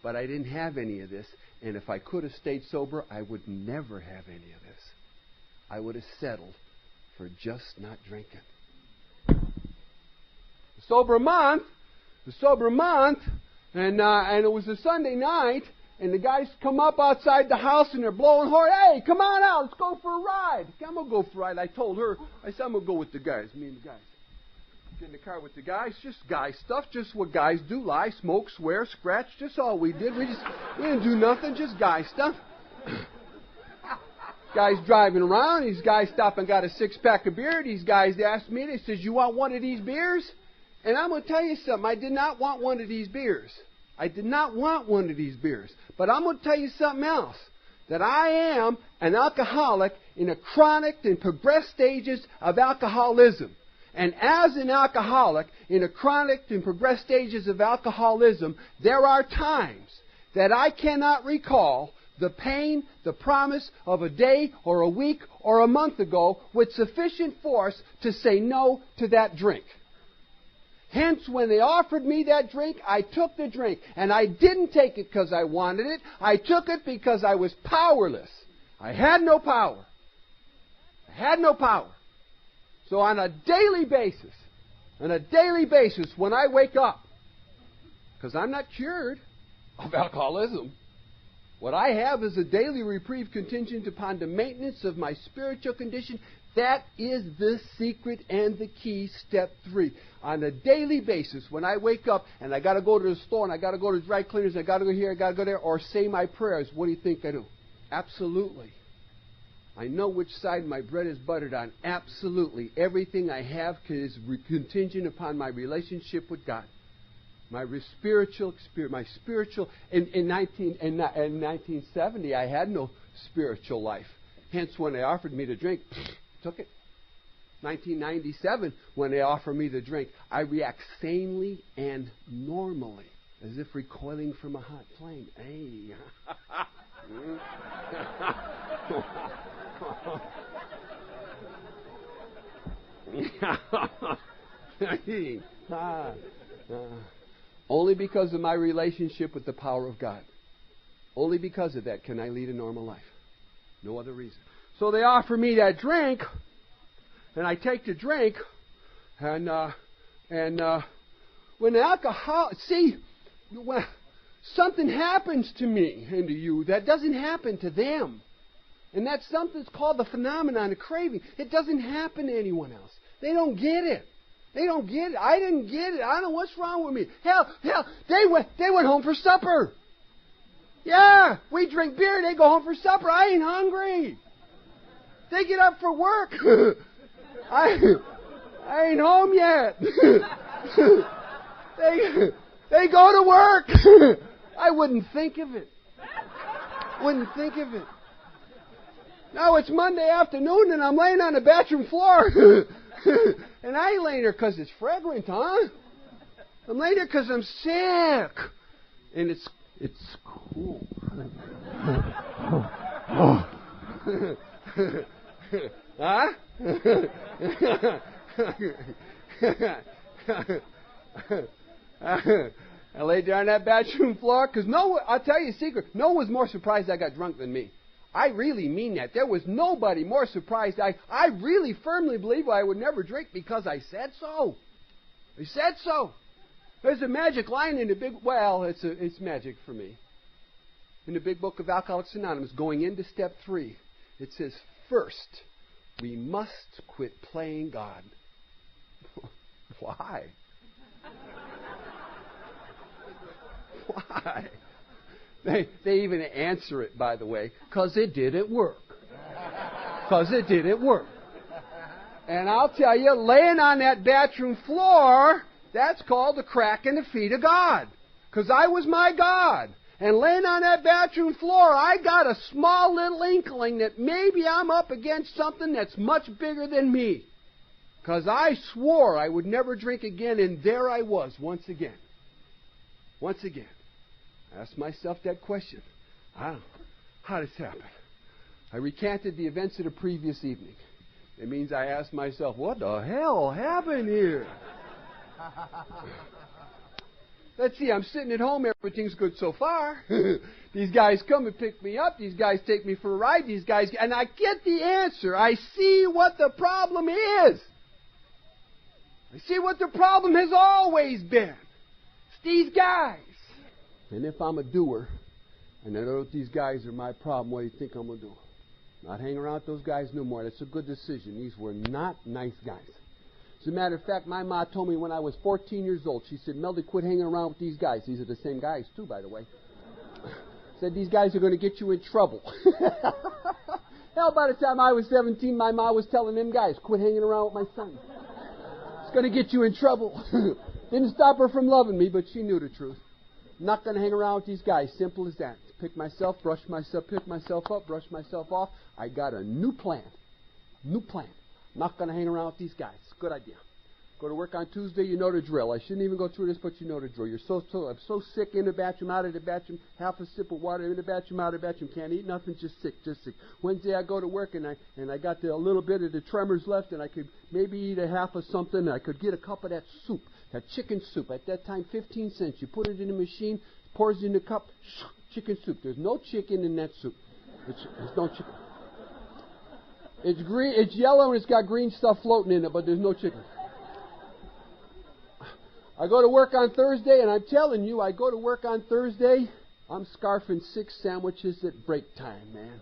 But I didn't have any of this, and if I could have stayed sober, I would never have any of this. I would have settled for just not drinking. The sober month, and it was a Sunday night, and the guys come up outside the house and they're blowing horn. Hey, come on out, let's go for a ride. Okay, I'm going to go for a ride. I told her, I said, I'm going to go with the guys, me and the guys. Get in the car with the guys, just guy stuff, just what guys do, lie, smoke, swear, scratch, just all we did. We didn't do nothing, just guy stuff. Guys driving around, these guys stop and got a 6-pack of beer. These guys asked me, they says, you want one of these beers? And I'm going to tell you something, I did not want one of these beers. I did not want one of these beers. But I'm going to tell you something else. That I am an alcoholic in a chronic and progressed stages of alcoholism. And as an alcoholic in a chronic and progressed stages of alcoholism, there are times that I cannot recall the pain, the promise of a day or a week or a month ago with sufficient force to say no to that drink. Hence, when they offered me that drink, I took the drink. And I didn't take it because I wanted it. I took it because I was powerless. I had no power. I had no power. So on a daily basis, when I wake up, because I'm not cured of alcoholism, what I have is a daily reprieve contingent upon the maintenance of my spiritual condition. That is the secret and the key, step 3. On a daily basis, when I wake up and I got to go to the store and I got to go to the dry cleaners, I got to go here, I got to go there, or say my prayers, what do you think I do? Absolutely. I know which side my bread is buttered on. Absolutely. Everything I have is contingent upon my relationship with God. My spiritual experience, in 1970, I had no spiritual life. Hence, when they offered me to drink, took it. 1997, when they offer me the drink, I react sanely and normally, as if recoiling from a hot flame. Hey. Only because of my relationship with the power of God. Only because of that can I lead a normal life. No other reason. So they offer me that drink, and I take the drink, and when when something happens to me and to you that doesn't happen to them, and that's something's called the phenomenon of craving. It doesn't happen to anyone else. They don't get it. They don't get it. I didn't get it. I don't know what's wrong with me. Hell, they went home for supper. Yeah, we drink beer, they go home for supper. I ain't hungry. They get up for work. I ain't home yet. They go to work. I wouldn't think of it. Now it's Monday afternoon and I'm laying on the bathroom floor. And I ain't laying there because it's fragrant, huh? I'm laying there because I'm sick. And it's cool. Huh? I laid there on that bathroom floor because I'll tell you a secret. No one was more surprised I got drunk than me. I really mean that. There was nobody more surprised. I really firmly believe I would never drink because I said so. I said so. There's a magic line in the big, it's magic for me. In the big book of Alcoholics Anonymous, going into step 3, it says, first, we must quit playing God. Why? Why? They even answer it, by the way, because it didn't work. And I'll tell you, laying on that bathroom floor, that's called the crack in the feet of God. Because I was my God. And laying on that bathroom floor, I got a small little inkling that maybe I'm up against something that's much bigger than me. Because I swore I would never drink again, and there I was once again. Once again. I asked myself that question. How did this happen? I recanted the events of the previous evening. It means I asked myself, what the hell happened here? Let's see, I'm sitting at home, everything's good so far. These guys come and pick me up, these guys take me for a ride, and I get the answer. I see what the problem is. I see what the problem has always been. It's these guys. And if I'm a doer, and I know that these guys are my problem, what do you think I'm going to do? Not hang around with those guys no more. That's a good decision. These were not nice guys. As a matter of fact, my ma told me when I was 14 years old, she said, Meldy, quit hanging around with these guys. These are the same guys, too, by the way. Said, these guys are going to get you in trouble. Hell, by the time I was 17, my ma was telling them guys, quit hanging around with my son. It's going to get you in trouble. Didn't stop her from loving me, but she knew the truth. Not going to hang around with these guys. Simple as that. Pick myself, brush myself, pick myself up, brush myself off. I got a new plan. New plan. Not going to hang around with these guys. Good idea. Go to work on Tuesday, you know the drill. I shouldn't even go through this, but you know the drill. I'm so sick, in the bathroom, out of the bathroom, half a sip of water, in the bathroom, out of the bathroom, can't eat nothing, just sick. Wednesday I go to work and I got a little bit of the tremors left, and I could maybe eat a half of something, and I could get a cup of that soup, that chicken soup. At that time, 15 cents. You put it in the machine, pours it in the cup, chicken soup. There's no chicken in that soup. There's no chicken. It's green, it's yellow, and it's got green stuff floating in it, but there's no chicken. I go to work on Thursday, and I'm telling you, I go to work on Thursday, I'm scarfing 6 sandwiches at break time, man.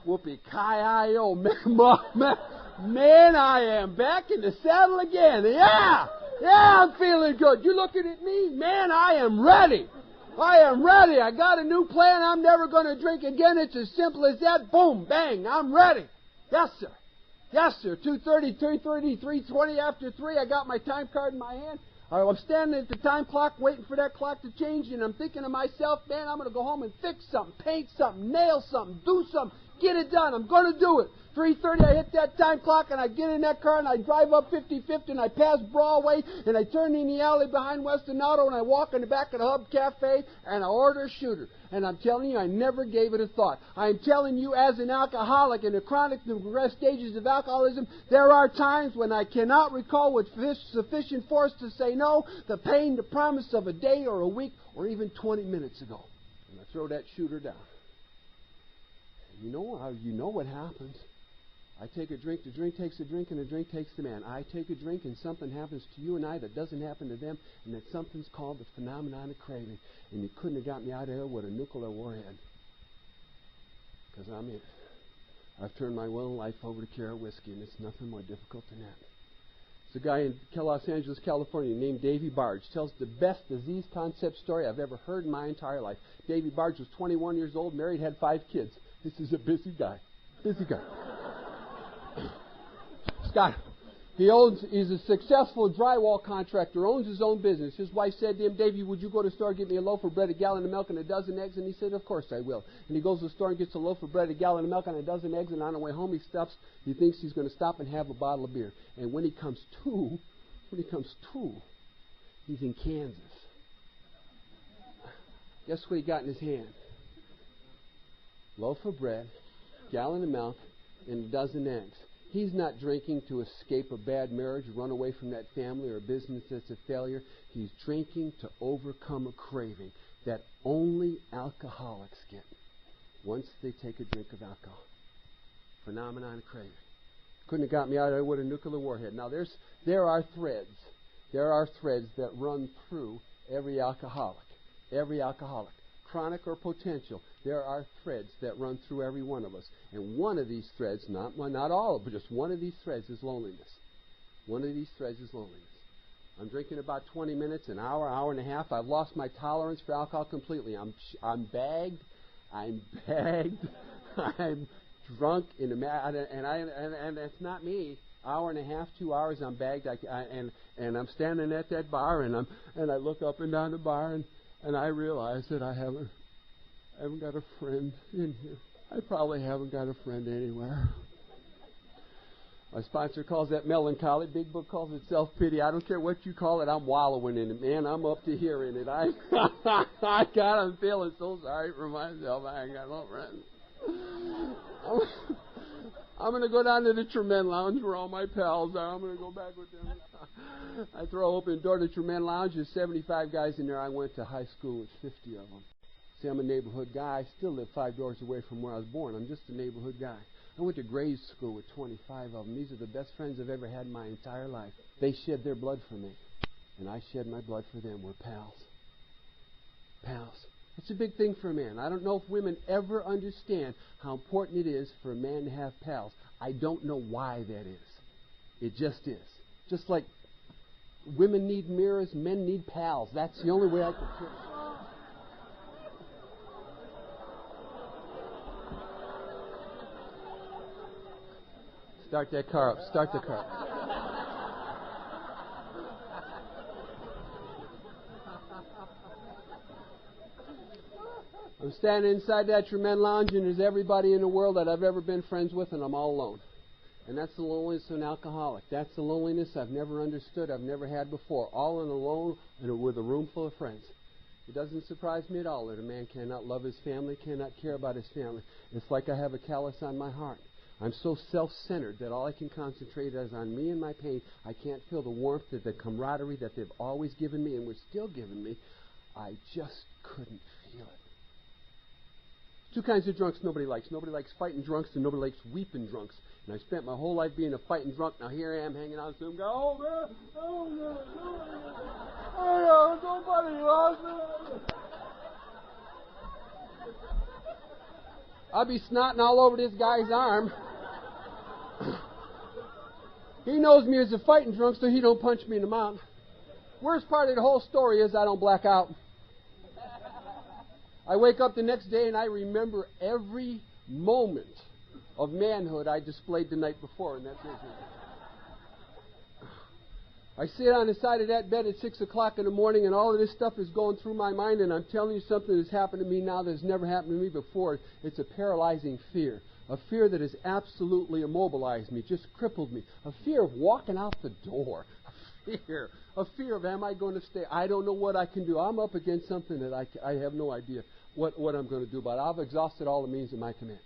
Whoopee-ki-I-O, man, I am back in the saddle again. Yeah, I'm feeling good. You looking at me? Man, I am ready. I got a new plan. I'm never going to drink again. It's as simple as that. Boom, bang, I'm ready. Yes, sir. 2:30, 3:30, 3:20 after 3. I got my time card in my hand. I'm standing at the time clock waiting for that clock to change, and I'm thinking to myself, man, I'm going to go home and fix something, paint something, nail something, do something, get it done. I'm going to do it. 3:30, I hit that time clock, and I get in that car, and I drive up 55th, and I pass Broadway, and I turn in the alley behind Western Auto, and I walk in the back of the Hub Cafe, and I order a shooter. And I'm telling you, I never gave it a thought. I'm telling you, as an alcoholic in the chronic and progressed stages of alcoholism, there are times when I cannot recall with sufficient force to say no, the pain, the promise of a day or a week or even 20 minutes ago. And I throw that shooter down. And you know what happens. I take a drink, the drink takes a drink, and the drink takes the man. I take a drink, and something happens to you and I that doesn't happen to them, and that something's called the phenomenon of craving. And you couldn't have got me out of there with a nuclear warhead. Because I'm it. I've turned my will and life over to care of whiskey, and it's nothing more difficult than that. There's a guy in Los Angeles, California, named Davy Barge. Tells the best disease concept story I've ever heard in my entire life. Davy Barge was 21 years old, married, had 5 kids. This is a busy guy. Scott, he's a successful drywall contractor, owns his own business. His wife said to him, Davey, would you go to the store and get me a loaf of bread, a gallon of milk, and a dozen eggs? And he said, of course I will. And he goes to the store and gets a loaf of bread, a gallon of milk, and a dozen eggs, and on the way home he thinks he's going to stop and have a bottle of beer. And when he comes to, he's in Kansas. Guess what he got in his hand? Loaf of bread, gallon of milk, and a dozen eggs. He's not drinking to escape a bad marriage, run away from that family or a business that's a failure. He's drinking to overcome a craving that only alcoholics get once they take a drink of alcohol. Phenomenon of craving. Couldn't have got me out of there with a nuclear warhead. Now there are threads that run through every alcoholic. Chronic or potential, there are threads that run through every one of us. And one of these threads, not all of them, but just one of these threads is loneliness. I'm drinking about 20 minutes, an hour and a half. I've lost my tolerance for alcohol completely. I'm bagged. I'm drunk and that's not me. Hour and a half, 2 hours, I'm bagged. And I'm standing at that bar, and I look up and down the bar, and I realize that I haven't got a friend in here. I probably haven't got a friend anywhere. My sponsor calls that melancholy. Big Book calls it self-pity. I don't care what you call it. I'm wallowing in it, man. I'm up to here in it. God, I'm feeling so sorry for myself. I ain't got no friends. I'm going to go down to the Tremend Lounge where all my pals are. I'm going to go back with them. I throw open the door to the Tremend Lounge. There's 75 guys in there. I went to high school with 50 of them. See, I'm a neighborhood guy. I still live 5 doors away from where I was born. I'm just a neighborhood guy. I went to grade school with 25 of them. These are the best friends I've ever had in my entire life. They shed their blood for me, and I shed my blood for them. We're pals. Pals. It's a big thing for a man. I don't know if women ever understand how important it is for a man to have pals. I don't know why that is. It just is. Just like women need mirrors, men need pals. That's the only way I can put it. Start that car up. Start the car up. I'm standing inside that Tremend Lounge, and there's everybody in the world that I've ever been friends with, and I'm all alone. And that's the loneliness of an alcoholic. That's the loneliness I've never understood, I've never had before. All in alone and with a room full of friends. It doesn't surprise me at all that a man cannot love his family, cannot care about his family. It's like I have a callus on my heart. I'm so self-centered that all I can concentrate is on me and my pain. I can't feel the warmth, the camaraderie that they've always given me and were still giving me. I just couldn't feel it. Two kinds of drunks nobody likes. Nobody likes fighting drunks, and nobody likes weeping drunks. And I spent my whole life being a fighting drunk. Now here I am hanging out with some guy. Oh, man. Oh, man. Oh, nobody loves me. I'll be snotting all over this guy's arm. He knows me as a fighting drunk, so he don't punch me in the mouth. Worst part of the whole story is I don't black out. I wake up the next day and I remember every moment of manhood I displayed the night before in that business. I sit on the side of that bed at 6 o'clock in the morning, and all of this stuff is going through my mind, and I'm telling you something that's happened to me now that's never happened to me before. It's a paralyzing fear. A fear that has absolutely immobilized me, just crippled me. A fear of walking out the door. A fear of, am I going to stay? I don't know what I can do. I'm up against something that I have no idea what I'm going to do about it. I've exhausted all the means at my command.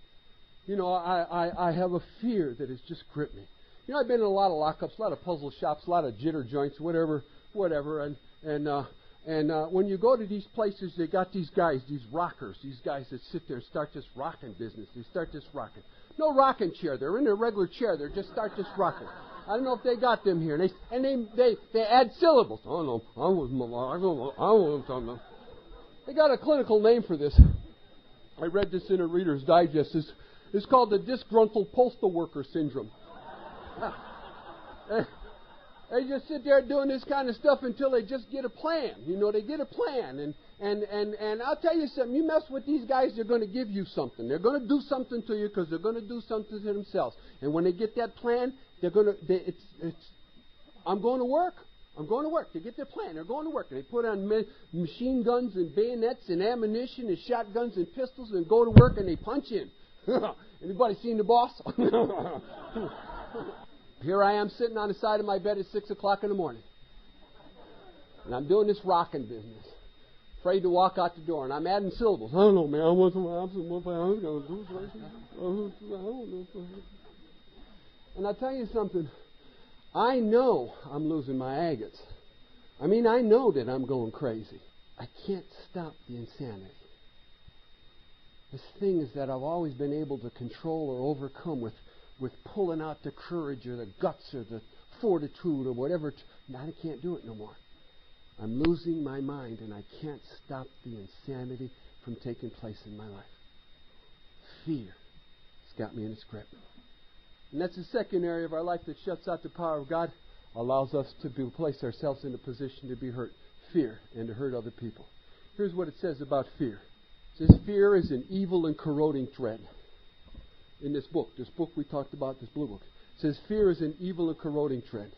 You know, I have a fear that has just gripped me. You know, I've been in a lot of lockups, a lot of puzzle shops, a lot of jitter joints, whatever. And when you go to these places, they got these guys, these rockers, these guys that sit there and start this rocking business. They start this rocking. No rocking chair. They're in their regular chair. They just start this rocking. I don't know if they got them here. And they add syllables. Oh no, I was something. They got a clinical name for this. I read this in a Reader's Digest. It's called the disgruntled postal worker syndrome. They just sit there doing this kind of stuff until they just get a plan. You know, they get a plan. And I'll tell you something. You mess with these guys, they're going to give you something. They're going to do something to you because they're going to do something to themselves. And when they get that plan, they're going to. I'm going to work. I'm going to work. They get their plan. They're going to work. And they put on machine guns and bayonets and ammunition and shotguns and pistols and go to work and they punch in. Anybody seen The Boss? Here I am sitting on the side of my bed at 6 o'clock in the morning. And I'm doing this rocking business. Afraid to walk out the door. And I'm adding syllables. I don't know, man. I was going to do something. And I'll tell you something. I know I'm losing my agates. I mean, I know that I'm going crazy. I can't stop the insanity. This thing is that I've always been able to control or overcome with pulling out the courage or the guts or the fortitude or whatever. Now I can't do it no more. I'm losing my mind and I can't stop the insanity from taking place in my life. Fear has got me in its grip. And that's the second area of our life that shuts out the power of God, allows us to place ourselves in a position to be hurt. Fear and to hurt other people. Here's what it says about fear. It says fear is an evil and corroding thread. In this book we talked about, this blue book. It says fear is an evil and corroding thread.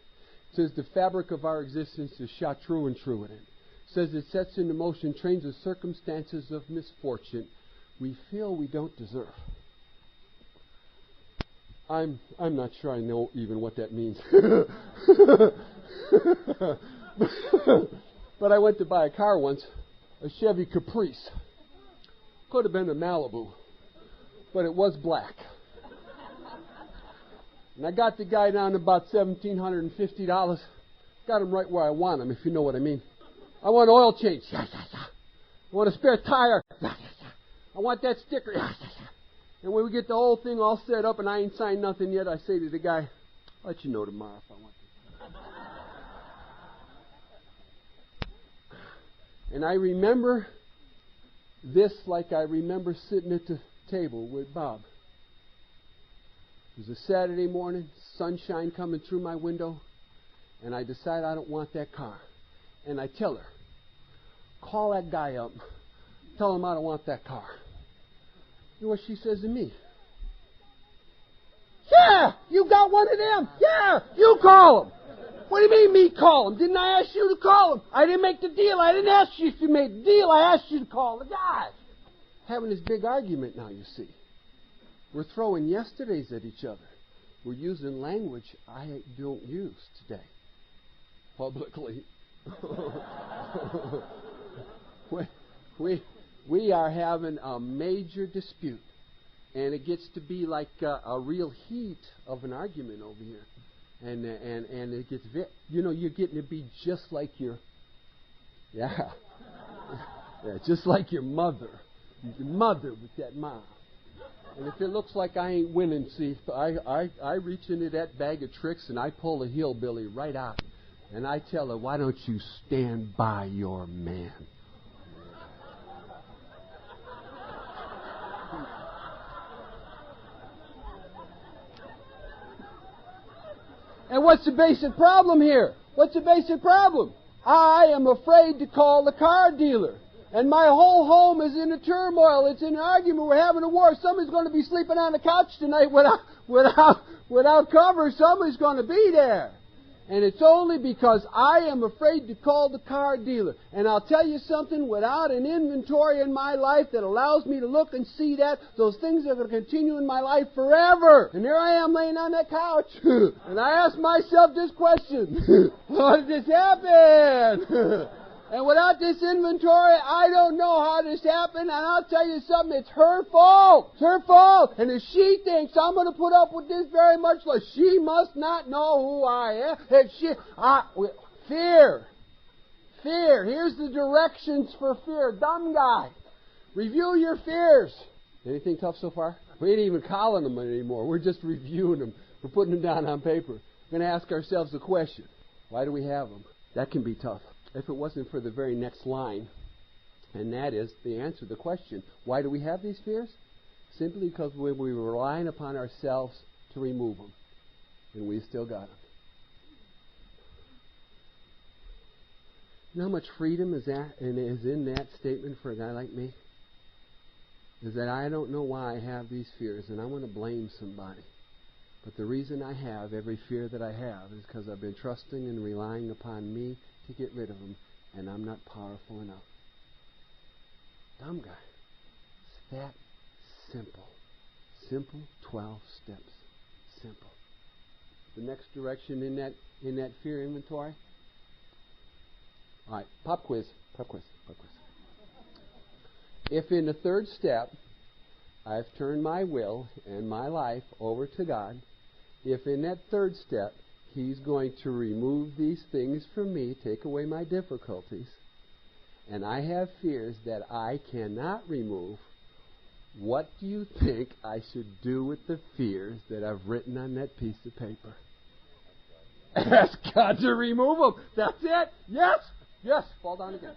It says the fabric of our existence is shot true and true in it. It says it sets into motion trains of circumstances of misfortune we feel we don't deserve. I'm not sure I know even what that means. But I went to buy a car once, a Chevy Caprice. Could have been a Malibu, but it was black. And I got the guy down to about $1,750. Got him right where I want him, if you know what I mean. I want an oil change. I want a spare tire. I want that sticker. And when we get the whole thing all set up and I ain't signed nothing yet, I say to the guy, I'll let you know tomorrow if I want to. And I remember this like I remember sitting at the table with Bob. It was a Saturday morning, sunshine coming through my window, and I decide I don't want that car. And I tell her, call that guy up, tell him I don't want that car. You know what she says to me? Yeah, you got one of them. Yeah, you call him. What do you mean me call him? Didn't I ask you to call him? I didn't make the deal. I didn't ask you if you made the deal. I asked you to call the guy. Having this big argument now, you see. We're throwing yesterdays at each other. We're using language I don't use today. Publicly. We are having a major dispute. And it gets to be like a real heat of an argument over here. And it gets, you're getting to be just like just like your mother. Your mother with that mom. And if it looks like I ain't winning, see, I reach into that bag of tricks and I pull a hillbilly right out. And I tell her, why don't you stand by your man? And what's the basic problem here? What's the basic problem? I am afraid to call the car dealer. And my whole home is in a turmoil. It's in an argument. We're having a war. Somebody's going to be sleeping on the couch tonight without cover. Somebody's going to be there. And it's only because I am afraid to call the car dealer. And I'll tell you something, without an inventory in my life that allows me to look and see that, those things are going to continue in my life forever. And here I am laying on that couch. And I ask myself this question. How did this happen? And without this inventory, I don't know how this happened. And I'll tell you something, it's her fault. It's her fault. And if she thinks I'm going to put up with this very much, like she must not know who I am. And fear. Fear. Here's the directions for fear. Dumb guy. Review your fears. Anything tough so far? We ain't even calling them anymore. We're just reviewing them. We're putting them down on paper. We're going to ask ourselves the question, why do we have them? That can be tough. If it wasn't for the very next line, and that is the answer to the question, why do we have these fears? Simply because we were relying upon ourselves to remove them, and we still got them. You know how much freedom is in that statement for a guy like me? Is that I don't know why I have these fears, and I want to blame somebody. But the reason I have every fear that I have is because I've been trusting and relying upon me to get rid of them, and I'm not powerful enough. Dumb guy. It's that simple. Simple 12 steps. Simple. The next direction in that fear inventory. All right, pop quiz. If in the third step I've turned my will and my life over to God, if in that third step He's going to remove these things from me, take away my difficulties, and I have fears that I cannot remove, what do you think I should do with the fears that I've written on that piece of paper? Ask God to remove them. That's it. Yes. Yes. Fall down again.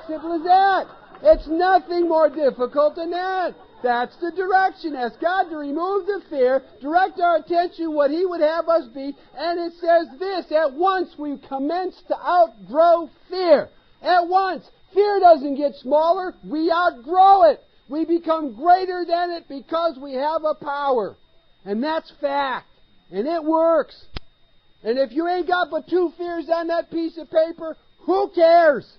Simple as that. It's nothing more difficult than that. That's the direction. Ask God to remove the fear, direct our attention what He would have us be, and it says this, at once we commence to outgrow fear. At once. Fear doesn't get smaller, we outgrow it. We become greater than it because we have a power. And that's fact. And it works. And if you ain't got but 2 fears on that piece of paper, who cares?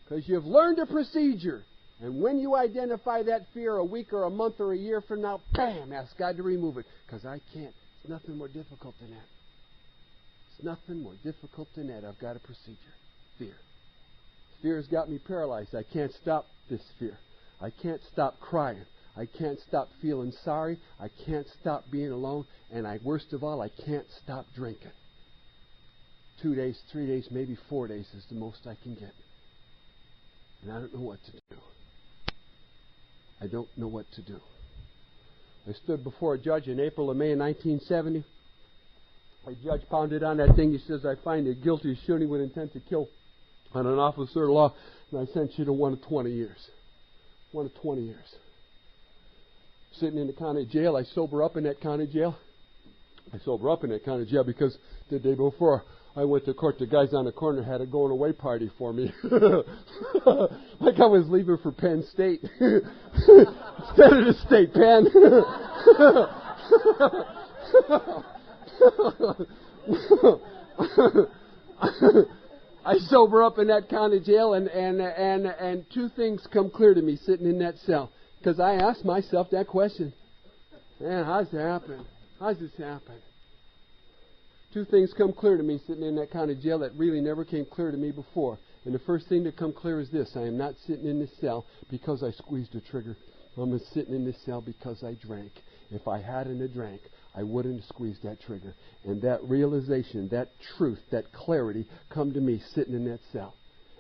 Because you've learned a procedure. And when you identify that fear a week or a month or a year from now, bam, ask God to remove it. Because I can't. It's nothing more difficult than that. It's nothing more difficult than that. I've got a procedure. Fear. Fear has got me paralyzed. I can't stop this fear. I can't stop crying. I can't stop feeling sorry. I can't stop being alone. And worst of all, I can't stop drinking. 2 days, 3 days, maybe 4 days is the most I can get. And I don't know what to do. I don't know what to do. I stood before a judge in April or May of 1970. A judge pounded on that thing. He says, I find you guilty of shooting with intent to kill on an officer of law, and I sent you to 1 of 20 years. 1 of 20 years. Sitting in the county jail, I sober up in that county jail. I sober up in that county jail because the day before I went to court, the guys on the corner had a going away party for me. Like I was leaving for Penn State. Instead of the state Penn. I sober up in that county jail, and two things come clear to me sitting in that cell. Because I asked myself that question. Man, how's that happen? How's this happen? Two things come clear to me sitting in that county jail that really never came clear to me before. And the first thing that come clear is this. I am not sitting in this cell because I squeezed a trigger. I'm sitting in this cell because I drank. If I hadn't drank, I wouldn't have squeezed that trigger. And that realization, that truth, that clarity come to me sitting in that cell.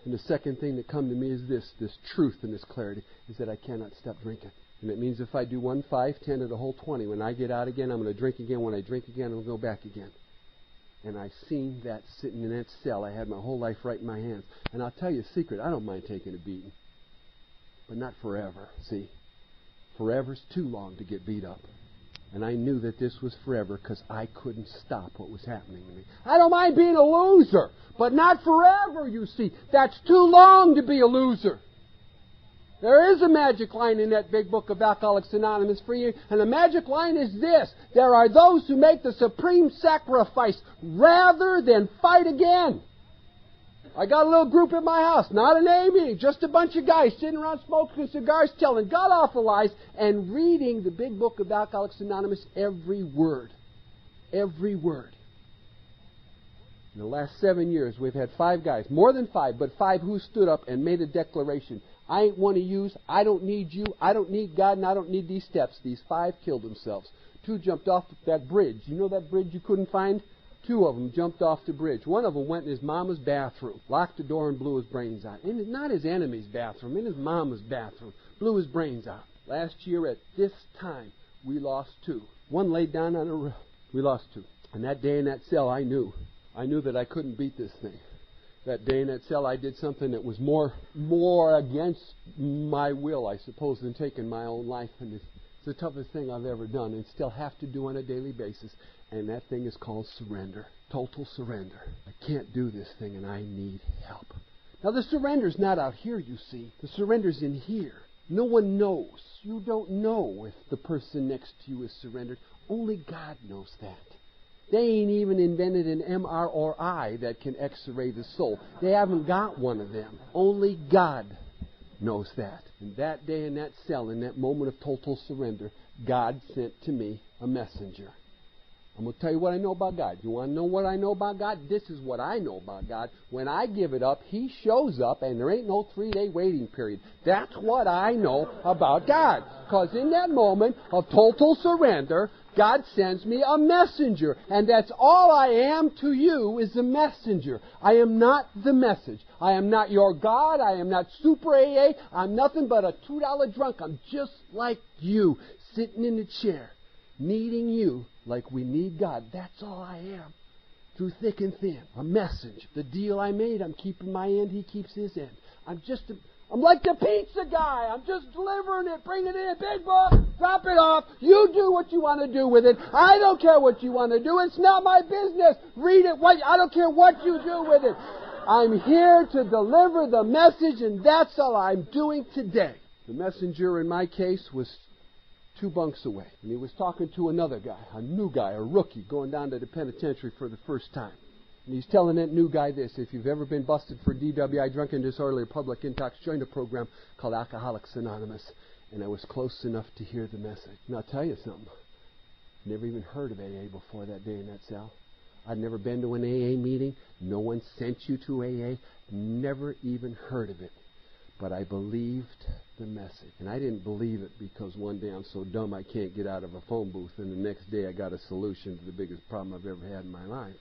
And the second thing that come to me is this truth and this clarity, is that I cannot stop drinking. And it means if I do 1, 5, 10 of the whole 20, when I get out again, I'm going to drink again. When I drink again, I'm going to go back again. And I seen that sitting in that cell. I had my whole life right in my hands. And I'll tell you a secret. I don't mind taking a beating. But not forever, see. Forever's too long to get beat up. And I knew that this was forever because I couldn't stop what was happening to me. I don't mind being a loser, but not forever, you see. That's too long to be a loser. There is a magic line in that big book of Alcoholics Anonymous for you, and the magic line is this. There are those who make the supreme sacrifice rather than fight again. I got a little group at my house, not an AA meeting, just a bunch of guys sitting around smoking cigars, telling God-awful lies, and reading the big book of Alcoholics Anonymous, every word. Every word. In the last 7 years, we've had 5 guys, more than 5, but 5 who stood up and made a declaration. I ain't one of yous, I don't need you, I don't need God, and I don't need these steps. These 5 killed themselves. 2 jumped off that bridge. You know that bridge you couldn't find? 2 of them jumped off the bridge. One of them went in his mama's bathroom, locked the door and blew his brains out. Not his enemy's bathroom, in his mama's bathroom. Blew his brains out. Last year at this time, we lost 2. One laid down on a roof. We lost 2. And that day in that cell, I knew that I couldn't beat this thing. That day in that cell, I did something that was more against my will, I suppose, than taking my own life. And it's the toughest thing I've ever done and still have to do on a daily basis. And that thing is called surrender. Total surrender. I can't do this thing and I need help. Now the surrender's not out here, you see. The surrender's in here. No one knows. You don't know if the person next to you is surrendered. Only God knows that. They ain't even invented an MRI that can x-ray the soul. They haven't got one of them. Only God knows that. And that day in that cell, in that moment of total surrender, God sent to me a messenger. I'm going to tell you what I know about God. You want to know what I know about God? This is what I know about God. When I give it up, He shows up, and there ain't no 3-day waiting period. That's what I know about God. Because in that moment of total surrender, God sends me a messenger. And that's all I am to you is a messenger. I am not the message. I am not your God. I am not Super AA. I'm nothing but a $2 drunk. I'm just like you, sitting in the chair, needing you like we need God. That's all I am. Through thick and thin. A message. The deal I made, I'm keeping my end. He keeps his end. I'm like the pizza guy. I'm just delivering it, bringing it in a big book, drop it off. You do what you want to do with it. I don't care what you want to do. It's not my business. Read it. I don't care what you do with it. I'm here to deliver the message, and that's all I'm doing today. The messenger in my case was 2 bunks away. And he was talking to another guy, a new guy, a rookie, going down to the penitentiary for the first time. And he's telling that new guy this: if you've ever been busted for DWI, drunken disorderly or public intox, join a program called Alcoholics Anonymous. And I was close enough to hear the message. And I'll tell you something. Never even heard of AA before that day in that cell. I'd never been to an AA meeting. No one sent you to AA. Never even heard of it. But I believed the message. And I didn't believe it because one day I'm so dumb I can't get out of a phone booth, and the next day I got a solution to the biggest problem I've ever had in my life.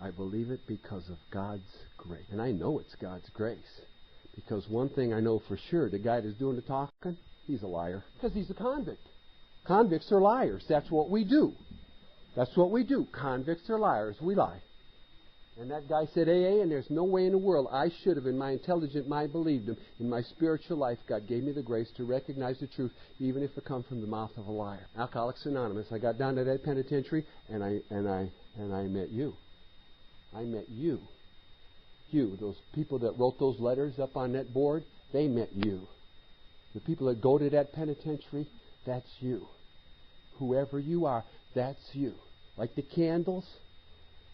I believe it because of God's grace. And I know it's God's grace. Because one thing I know for sure, the guy that's doing the talking, he's a liar. Because he's a convict. Convicts are liars. That's what we do. That's what we do. Convicts are liars. We lie. And that guy said AA, and there's no way in the world I should have, in my intelligent mind, believed him. In my spiritual life, God gave me the grace to recognize the truth, even if it come from the mouth of a liar. Alcoholics Anonymous. I got down to that penitentiary, and I met you. I met you. You, those people that wrote those letters up on that board, they met you. The people that go to that penitentiary, that's you. Whoever you are, that's you. Like the candles,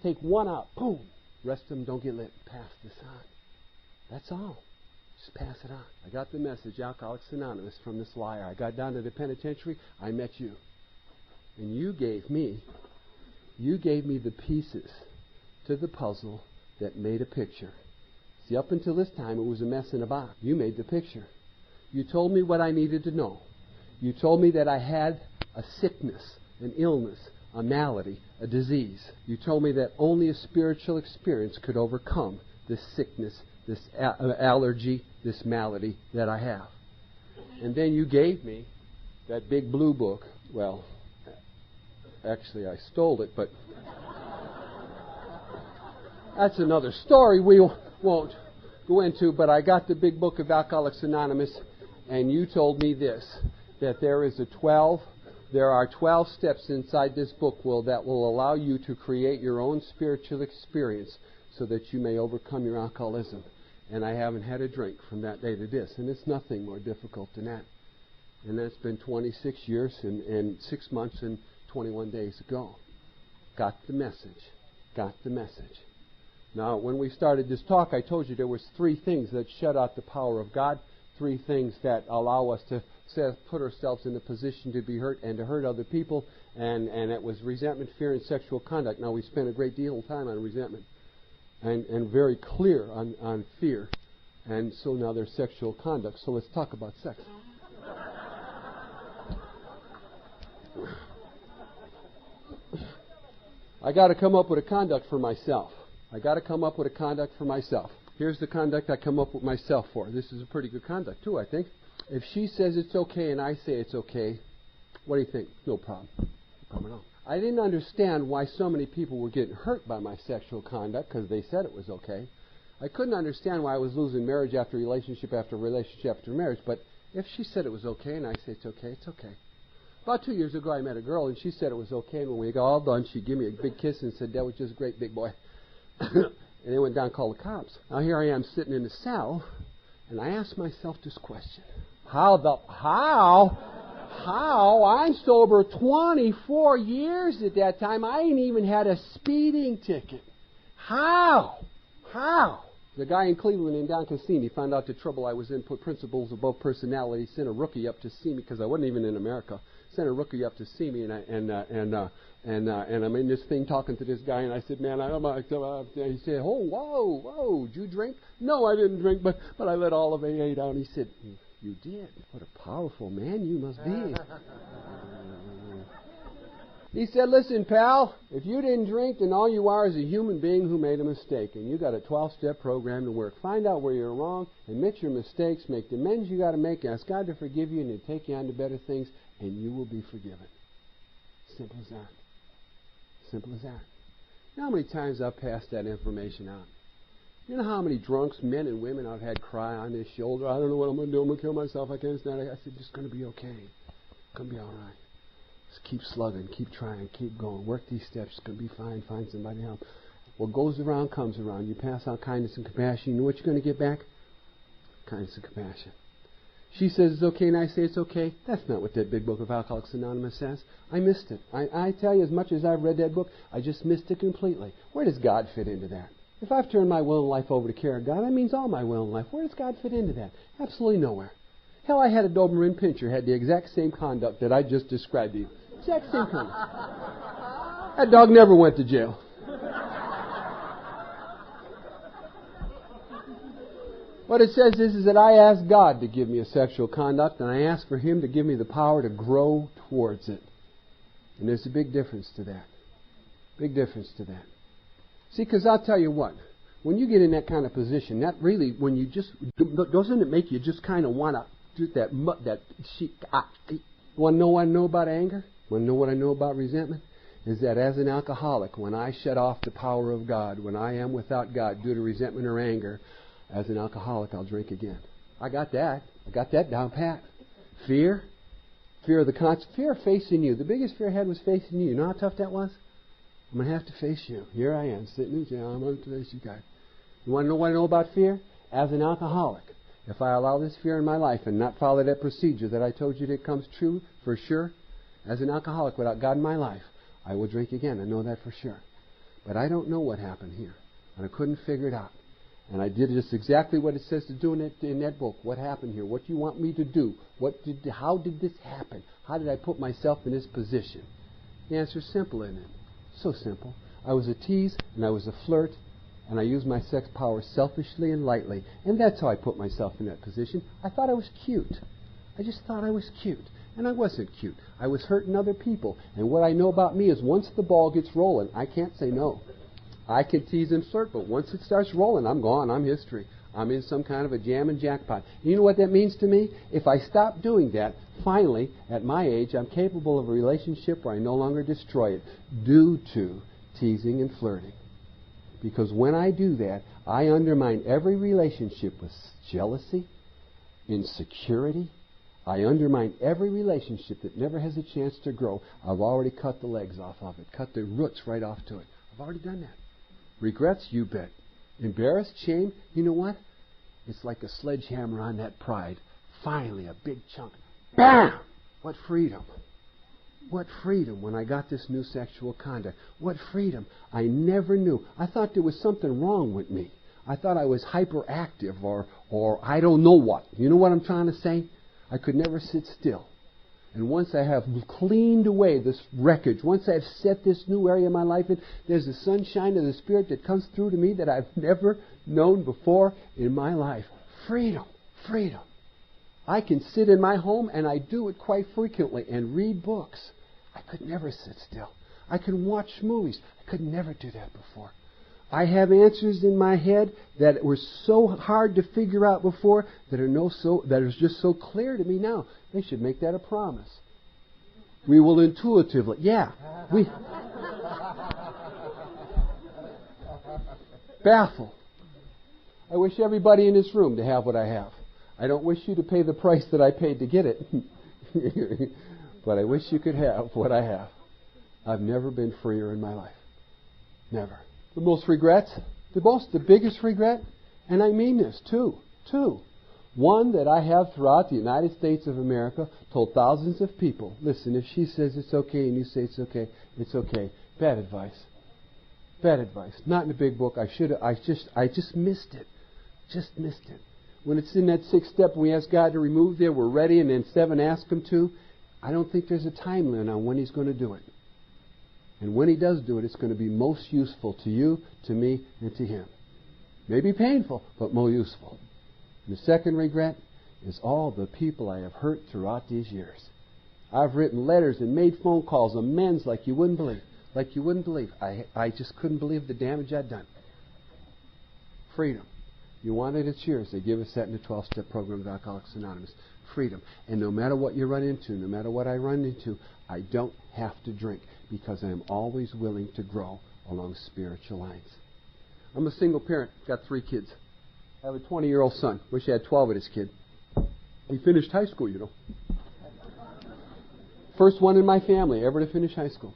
take one out, boom. Rest of them don't get lit. Pass this on. That's all. Just pass it on. I got the message, Alcoholics Anonymous, from this liar. I got down to the penitentiary, I met you. And you gave me the pieces to the puzzle that made a picture. See, up until this time, it was a mess in a box. You made the picture. You told me what I needed to know. You told me that I had a sickness, an illness, a malady, a disease. You told me that only a spiritual experience could overcome this sickness, this allergy, this malady that I have. And then you gave me that big blue book. Well, actually I stole it, but that's another story we won't go into. But I got the big book of Alcoholics Anonymous, and you told me this, that there are 12 steps inside this book that will allow you to create your own spiritual experience so that you may overcome your alcoholism. And I haven't had a drink from that day to this, and it's nothing more difficult than that. And that's been 26 years and 6 months and 21 days ago. Got the message. Got the message. Now, when we started this talk, I told you there was 3 things that shut out the power of God, 3 things that allow us to put ourselves in a position to be hurt and to hurt other people, and it was resentment, fear, and sexual conduct. Now, we spent a great deal of time on resentment and very clear on fear, and so now there's sexual conduct. So let's talk about sex. I got to come up with a conduct for myself. Here's the conduct I come up with myself for. This is a pretty good conduct, too, I think. If she says it's okay and I say it's okay, what do you think? No problem. No problem at all. I didn't understand why so many people were getting hurt by my sexual conduct because they said it was okay. I couldn't understand why I was losing marriage after relationship after relationship after marriage, but if she said it was okay and I say it's okay, it's okay. About 2 years ago I met a girl and she said it was okay, and when we got all done she'd give me a big kiss and said, "That was just great, big boy." And they went down and called the cops. Now here I am sitting in the cell, and I asked myself this question. How? I'm sober 24 years at that time. I ain't even had a speeding ticket. How? The guy in Cleveland in down Kissimmee found out the trouble I was in, put principles above personality, sent a rookie up to see me because I wasn't even in America. Sent a rookie up to see me, and I'm in this thing talking to this guy, and I said, "Man, he said, "Oh, whoa, did you drink?" "No, I didn't drink, but I let all of AA down." He said, "You did? What a powerful man you must be." He said, "Listen, pal, if you didn't drink, then all you are is a human being who made a mistake, and you got a 12-step program to work. Find out where you're wrong, admit your mistakes, make the amends you got to make, ask God to forgive you, and to take you on to better things, and you will be forgiven." Simple as that. Simple as that. You know how many times I've passed that information out? You know how many drunks, men and women, I've had cry on their shoulder, "I don't know what I'm going to do, I'm going to kill myself, I can't stand it." I said, "It's going to be okay. It's going to be all right. Just keep slugging, keep trying, keep going. Work these steps. It's going to be fine. Find somebody to help." What goes around comes around. You pass out kindness and compassion. You know what you're going to get back? Kindness and compassion. She says it's okay, and I say it's okay. That's not what that big book of Alcoholics Anonymous says. I missed it. I tell you, as much as I've read that book, I just missed it completely. Where does God fit into that? If I've turned my will and life over to care of God, that means all my will and life. Where does God fit into that? Absolutely nowhere. Hell, I had a Doberman Pinscher, had the exact same conduct that I just described to you. Exact same conduct. That dog never went to jail. What it says is that I ask God to give me a sexual conduct, and I ask for Him to give me the power to grow towards it. And there's a big difference to that. Big difference to that. See, because I'll tell you what, when you get in that kind of position, that really, when you just, doesn't it make you just kind of want to do that, want to know what I know about anger? Want to know what I know about resentment? Is that as an alcoholic, when I shut off the power of God, when I am without God due to resentment or anger, as an alcoholic, I'll drink again. I got that. I got that down pat. Fear. Fear of fear of facing you. The biggest fear I had was facing you. You know how tough that was? I'm going to have to face you. Here I am, sitting in jail. I'm going to face you guys. You want to know what I know about fear? As an alcoholic, if I allow this fear in my life and not follow that procedure that I told you that comes true for sure, as an alcoholic without God in my life, I will drink again. I know that for sure. But I don't know what happened here. And I couldn't figure it out. And I did just exactly what it says to do in that book. What happened here? What do you want me to do? How did this happen? How did I put myself in this position? The answer is simple, isn't it? So simple. I was a tease and I was a flirt, and I used my sex power selfishly and lightly. And that's how I put myself in that position. I thought I was cute. I just thought I was cute. And I wasn't cute. I was hurting other people. And what I know about me is once the ball gets rolling, I can't say no. I can tease and flirt, but once it starts rolling, I'm gone. I'm history. I'm in some kind of a jam and jackpot. And you know what that means to me? If I stop doing that, finally, at my age, I'm capable of a relationship where I no longer destroy it due to teasing and flirting. Because when I do that, I undermine every relationship with jealousy, insecurity. I undermine every relationship that never has a chance to grow. I've already cut the legs off of it, cut the roots right off to it. I've already done that. Regrets, you bet. Embarrassed, shame, you know what? It's like a sledgehammer on that pride. Finally, a big chunk. BAM! What freedom. What freedom when I got this new sexual conduct. What freedom. I never knew. I thought there was something wrong with me. I thought I was hyperactive or I don't know what. You know what I'm trying to say? I could never sit still. And once I have cleaned away this wreckage, once I've set this new area of my life in, there's a sunshine of the Spirit that comes through to me that I've never known before in my life. Freedom. Freedom. I can sit in my home, and I do it quite frequently, and read books. I could never sit still. I can watch movies. I could never do that before. I have answers in my head that were so hard to figure out before that are just so clear to me now. They should make that a promise. We will intuitively. Yeah. Baffled. I wish everybody in this room to have what I have. I don't wish you to pay the price that I paid to get it. But I wish you could have what I have. I've never been freer in my life. Never. The most regrets, the biggest regret, and I mean this, two. One that I have throughout the United States of America, told thousands of people, listen, if she says it's okay and you say it's okay, it's okay. Bad advice. Bad advice. Not in the big book. I just missed it. Just missed it. When it's in that 6th step, we ask God to remove there, we're ready, and then 7 ask Him to. I don't think there's a time limit on when He's going to do it. And when He does do it, it's going to be most useful to you, to me, and to Him. Maybe painful, but more useful. And the second regret is all the people I have hurt throughout these years. I've written letters and made phone calls, amends like you wouldn't believe. Like you wouldn't believe. I just couldn't believe the damage I'd done. Freedom. You want it, it's yours. They give us that in the 12-step program of Alcoholics Anonymous. Freedom. And no matter what you run into, no matter what I run into, I don't have to drink because I am always willing to grow along spiritual lines. I'm a single parent. Got 3 kids. I have a 20-year-old son. Wish I had 12 of this kid. He finished high school, you know. First one in my family ever to finish high school.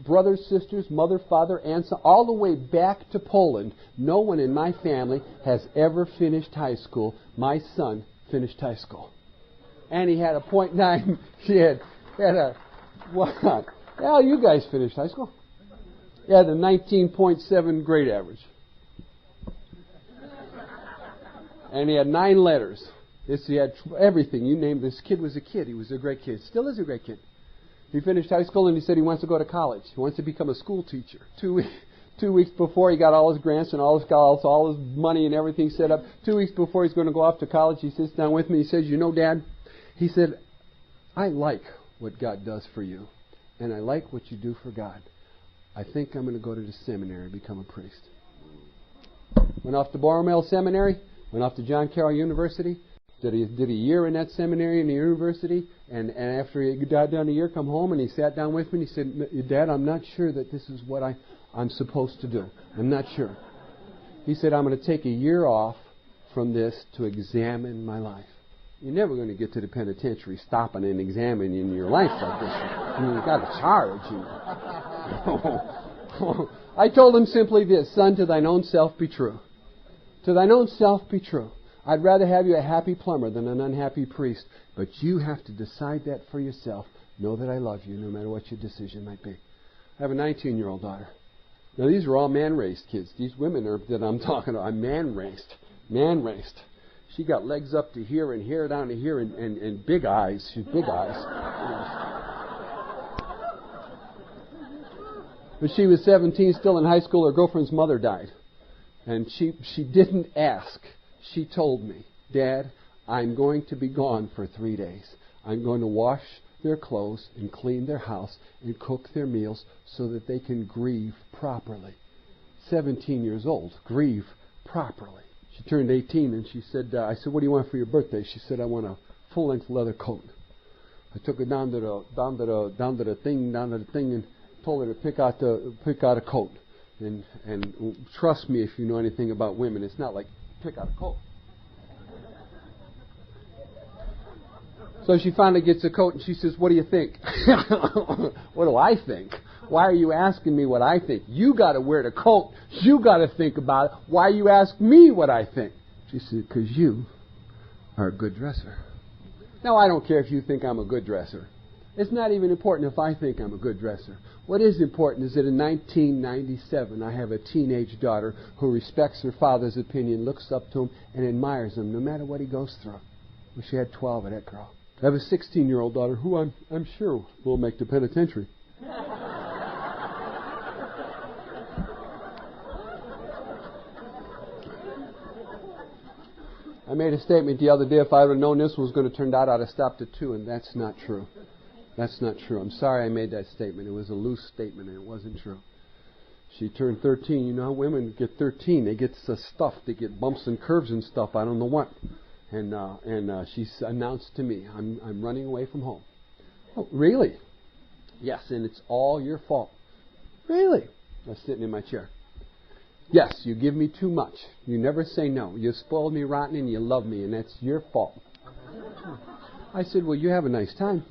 Brothers, sisters, mother, father, aunts, all the way back to Poland. No one in my family has ever finished high school. My son finished high school. and he had a .9. He had a what? Hell, you guys finished high school. He had a 19.7 grade average, and he had 9 letters. He had everything. You name this kid was a kid. He was a great kid. Still is a great kid. He finished high school and he said he wants to go to college. He wants to become a school teacher. 2 weeks before he got all his grants and all his money and everything set up, 2 weeks before he's going to go off to college, he sits down with me. He says, "You know, Dad," he said, "I like what God does for you, and I like what you do for God. I think I'm going to go to the seminary and become a priest." Went off to Borromeo Seminary, went off to John Carroll University, did a year in that seminary and the university, and after he got done a year, come home and he sat down with me and he said, "Dad, I'm not sure that this is what I'm supposed to do. I'm not sure." He said, "I'm going to take a year off from this to examine my life." You're never going to get to the penitentiary stopping and examining your life like this. You've got to charge. I told him simply this: "Son, to thine own self be true. To thine own self be true. I'd rather have you a happy plumber than an unhappy priest, but you have to decide that for yourself. Know that I love you no matter what your decision might be." I have a 19-year-old daughter. Now, these are all man-raised kids. These women that I'm talking to are man-raised. Man-raised. She got legs up to here and hair down to here and big eyes. She's big eyes. When she was 17, still in high school, her girlfriend's mother died. And she didn't ask. She told me, "Dad, I'm going to be gone for 3 days. I'm going to wash their clothes and clean their house and cook their meals so that they can grieve properly." 17 years old, grieve properly. She turned 18 and she said, I said, "What do you want for your birthday?" She said, "I want a full-length leather coat." I took her down to the thing and told her to pick out a coat. And trust me, if you know anything about women, it's not like pick out a coat. So she finally gets a coat and she says, "What do you think?" "What do I think? Why are you asking me what I think? You got to wear the coat. You got to think about it. Why you ask me what I think?" She said, "Because you are a good dresser." Now, I don't care if you think I'm a good dresser. It's not even important if I think I'm a good dresser. What is important is that in 1997, I have a teenage daughter who respects her father's opinion, looks up to him, and admires him no matter what he goes through. Well, she had 12 of that girl. I have a 16-year-old daughter who I'm sure will make the penitentiary. I made a statement the other day, if I would have known this was going to turn out, I'd have stopped at 2, and that's not true. That's not true. I'm sorry I made that statement. It was a loose statement, and it wasn't true. She turned 13. You know how women get 13. They get stuff. They get bumps and curves and stuff. I don't know what. And she announced to me, I'm running away from home. "Oh, really?" "Yes, and it's all your fault." "Really?" I was sitting in my chair. "Yes, you give me too much. You never say no. You spoil me rotten and you love me, and that's your fault." I said, "Well, you have a nice time."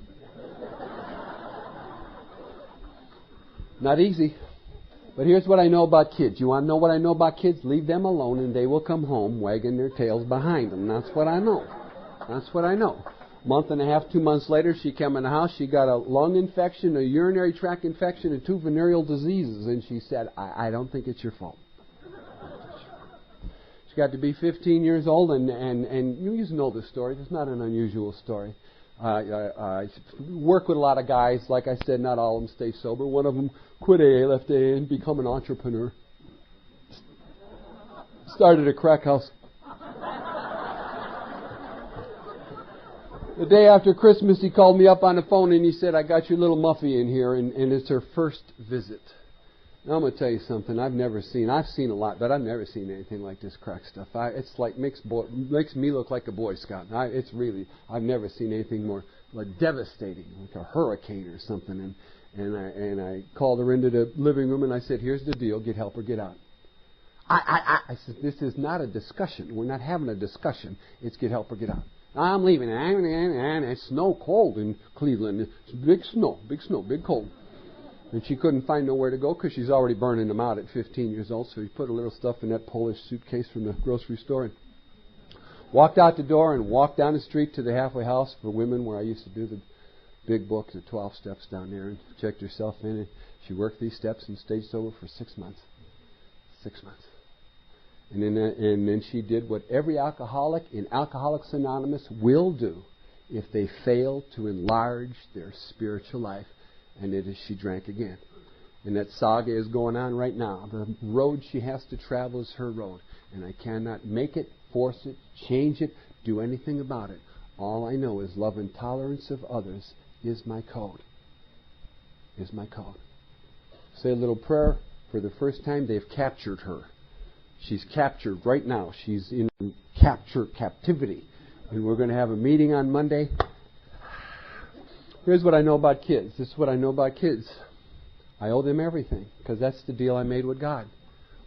Not easy. But here's what I know about kids. You want to know what I know about kids? Leave them alone and they will come home wagging their tails behind them. That's what I know. That's what I know. Month and a half, 2 months later, she came in the house. She got a lung infection, a urinary tract infection, and 2 venereal diseases. And she said, I don't think it's your fault. She got to be 15 years old, and you just know this story. It's not an unusual story. I work with a lot of guys. Like I said, not all of them stay sober. One of them quit AA, left AA, and become an entrepreneur. Started a crack house. The day after Christmas, he called me up on the phone and he said, "I got your little Muffy in here, and it's her first visit." Now, I'm going to tell you something. I've seen a lot, but I've never seen anything like this crack stuff. It's like makes me look like a Boy Scout. I've never seen anything more like devastating, like a hurricane or something. And I called her into the living room and I said, "Here's the deal. Get help or get out." I said, "This is not a discussion. We're not having a discussion. It's get help or get out." "I'm leaving. It's snow cold in Cleveland. It's big snow, big cold." And she couldn't find nowhere to go because she's already burning them out at 15 years old. So he put a little stuff in that Polish suitcase from the grocery store. And Walked out the door and walked down the street to the halfway house for women where I used to do the big book, the 12 steps down there, and checked herself in. And she worked these steps and stayed sober for 6 months. 6 months. And then she did what every alcoholic in Alcoholics Anonymous will do if they fail to enlarge their spiritual life. And it is she drank again. And that saga is going on right now. The road she has to travel is her road. And I cannot make it, force it, change it, do anything about it. All I know is love and tolerance of others is my code. Is my code. Say a little prayer. For the first time, they've captured her. She's captured right now. She's in captivity. And we're going to have a meeting on Monday. Here's what I know about kids. This is what I know about kids. I owe them everything, because that's the deal I made with God.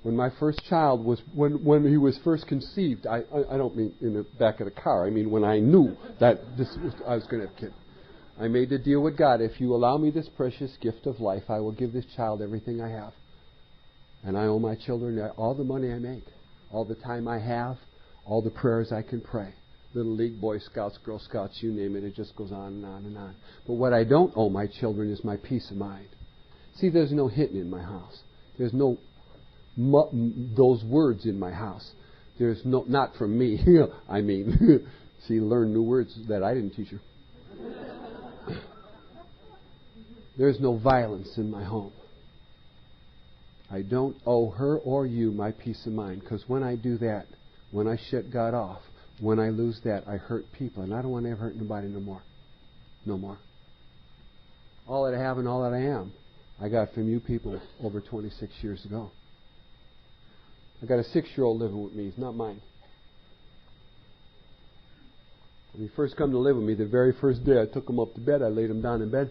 When my first child was, when he was first conceived, I don't mean in the back of the car. I mean when I knew that I was going to have a kid. I made the deal with God. If you allow me this precious gift of life, I will give this child everything I have. And I owe my children all the money I make, all the time I have, all the prayers I can pray. Little League, Boy Scouts, Girl Scouts, you name it. It just goes on and on and on. But what I don't owe my children is my peace of mind. See, there's no hitting in my house. There's no those words in my house. There's no, not from me. I mean, she learned new words that I didn't teach her. There's no violence in my home. I don't owe her or you my peace of mind, because when I do that, when I shut God off, when I lose that, I hurt people, and I don't want to ever hurt nobody no more. No more. All that I have and all that I am, I got from you people over 26 years ago. I got a 6-year-old living with me. He's not mine. When he first come to live with me, the very first day I took him up to bed, I laid him down in bed.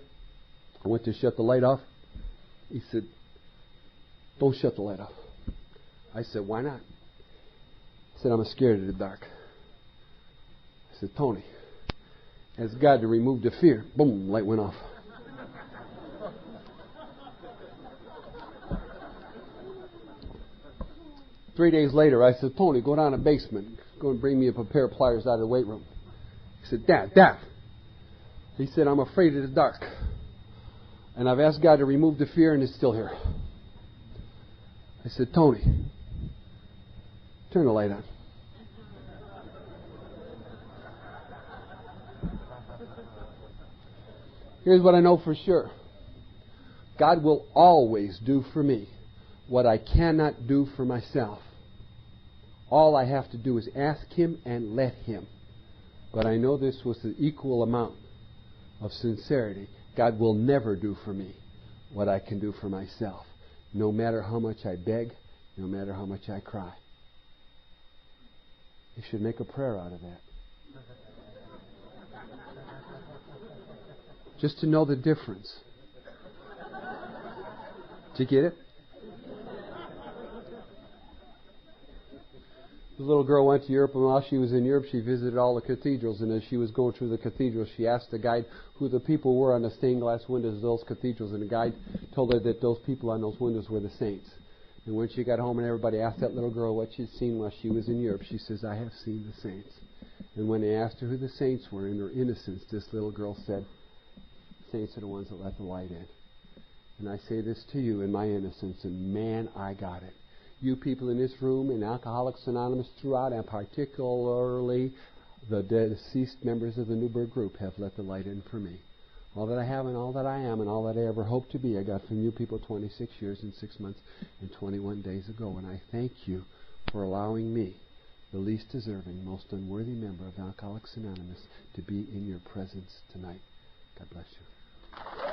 I went to shut the light off. He said, "Don't shut the light off." I said, "Why not?" He said, "I'm scared of the dark." I said, "Tony, ask God to remove the fear." Boom, light went off. Three days later, I said, "Tony, go down to the basement. Go and bring me up a pair of pliers out of the weight room." He said, Dad. He said, "I'm afraid of the dark. And I've asked God to remove the fear, and it's still here." I said, "Tony, turn the light on." Here's what I know for sure. God will always do for me what I cannot do for myself. All I have to do is ask Him and let Him. But I know this with the equal amount of sincerity. God will never do for me what I can do for myself, no matter how much I beg, no matter how much I cry. You should make a prayer out of that. Just to know the difference. Did you get it? The little girl went to Europe, and while she was in Europe, she visited all the cathedrals. And as she was going through the cathedrals, she asked the guide who the people were on the stained glass windows of those cathedrals. And the guide told her that those people on those windows were the saints. And when she got home and everybody asked that little girl what she'd seen while she was in Europe, she says, "I have seen the saints." And when they asked her who the saints were, in her innocence, this little girl said, "Saints are the ones that let the light in." And I say this to you in my innocence, and man, I got it. You people in this room, in Alcoholics Anonymous throughout, and particularly the deceased members of the Newport group, have let the light in for me. All that I have and all that I am and all that I ever hope to be, I got from you people 26 years and 6 months and 21 days ago. And I thank you for allowing me, the least deserving, most unworthy member of Alcoholics Anonymous, to be in your presence tonight. God bless you.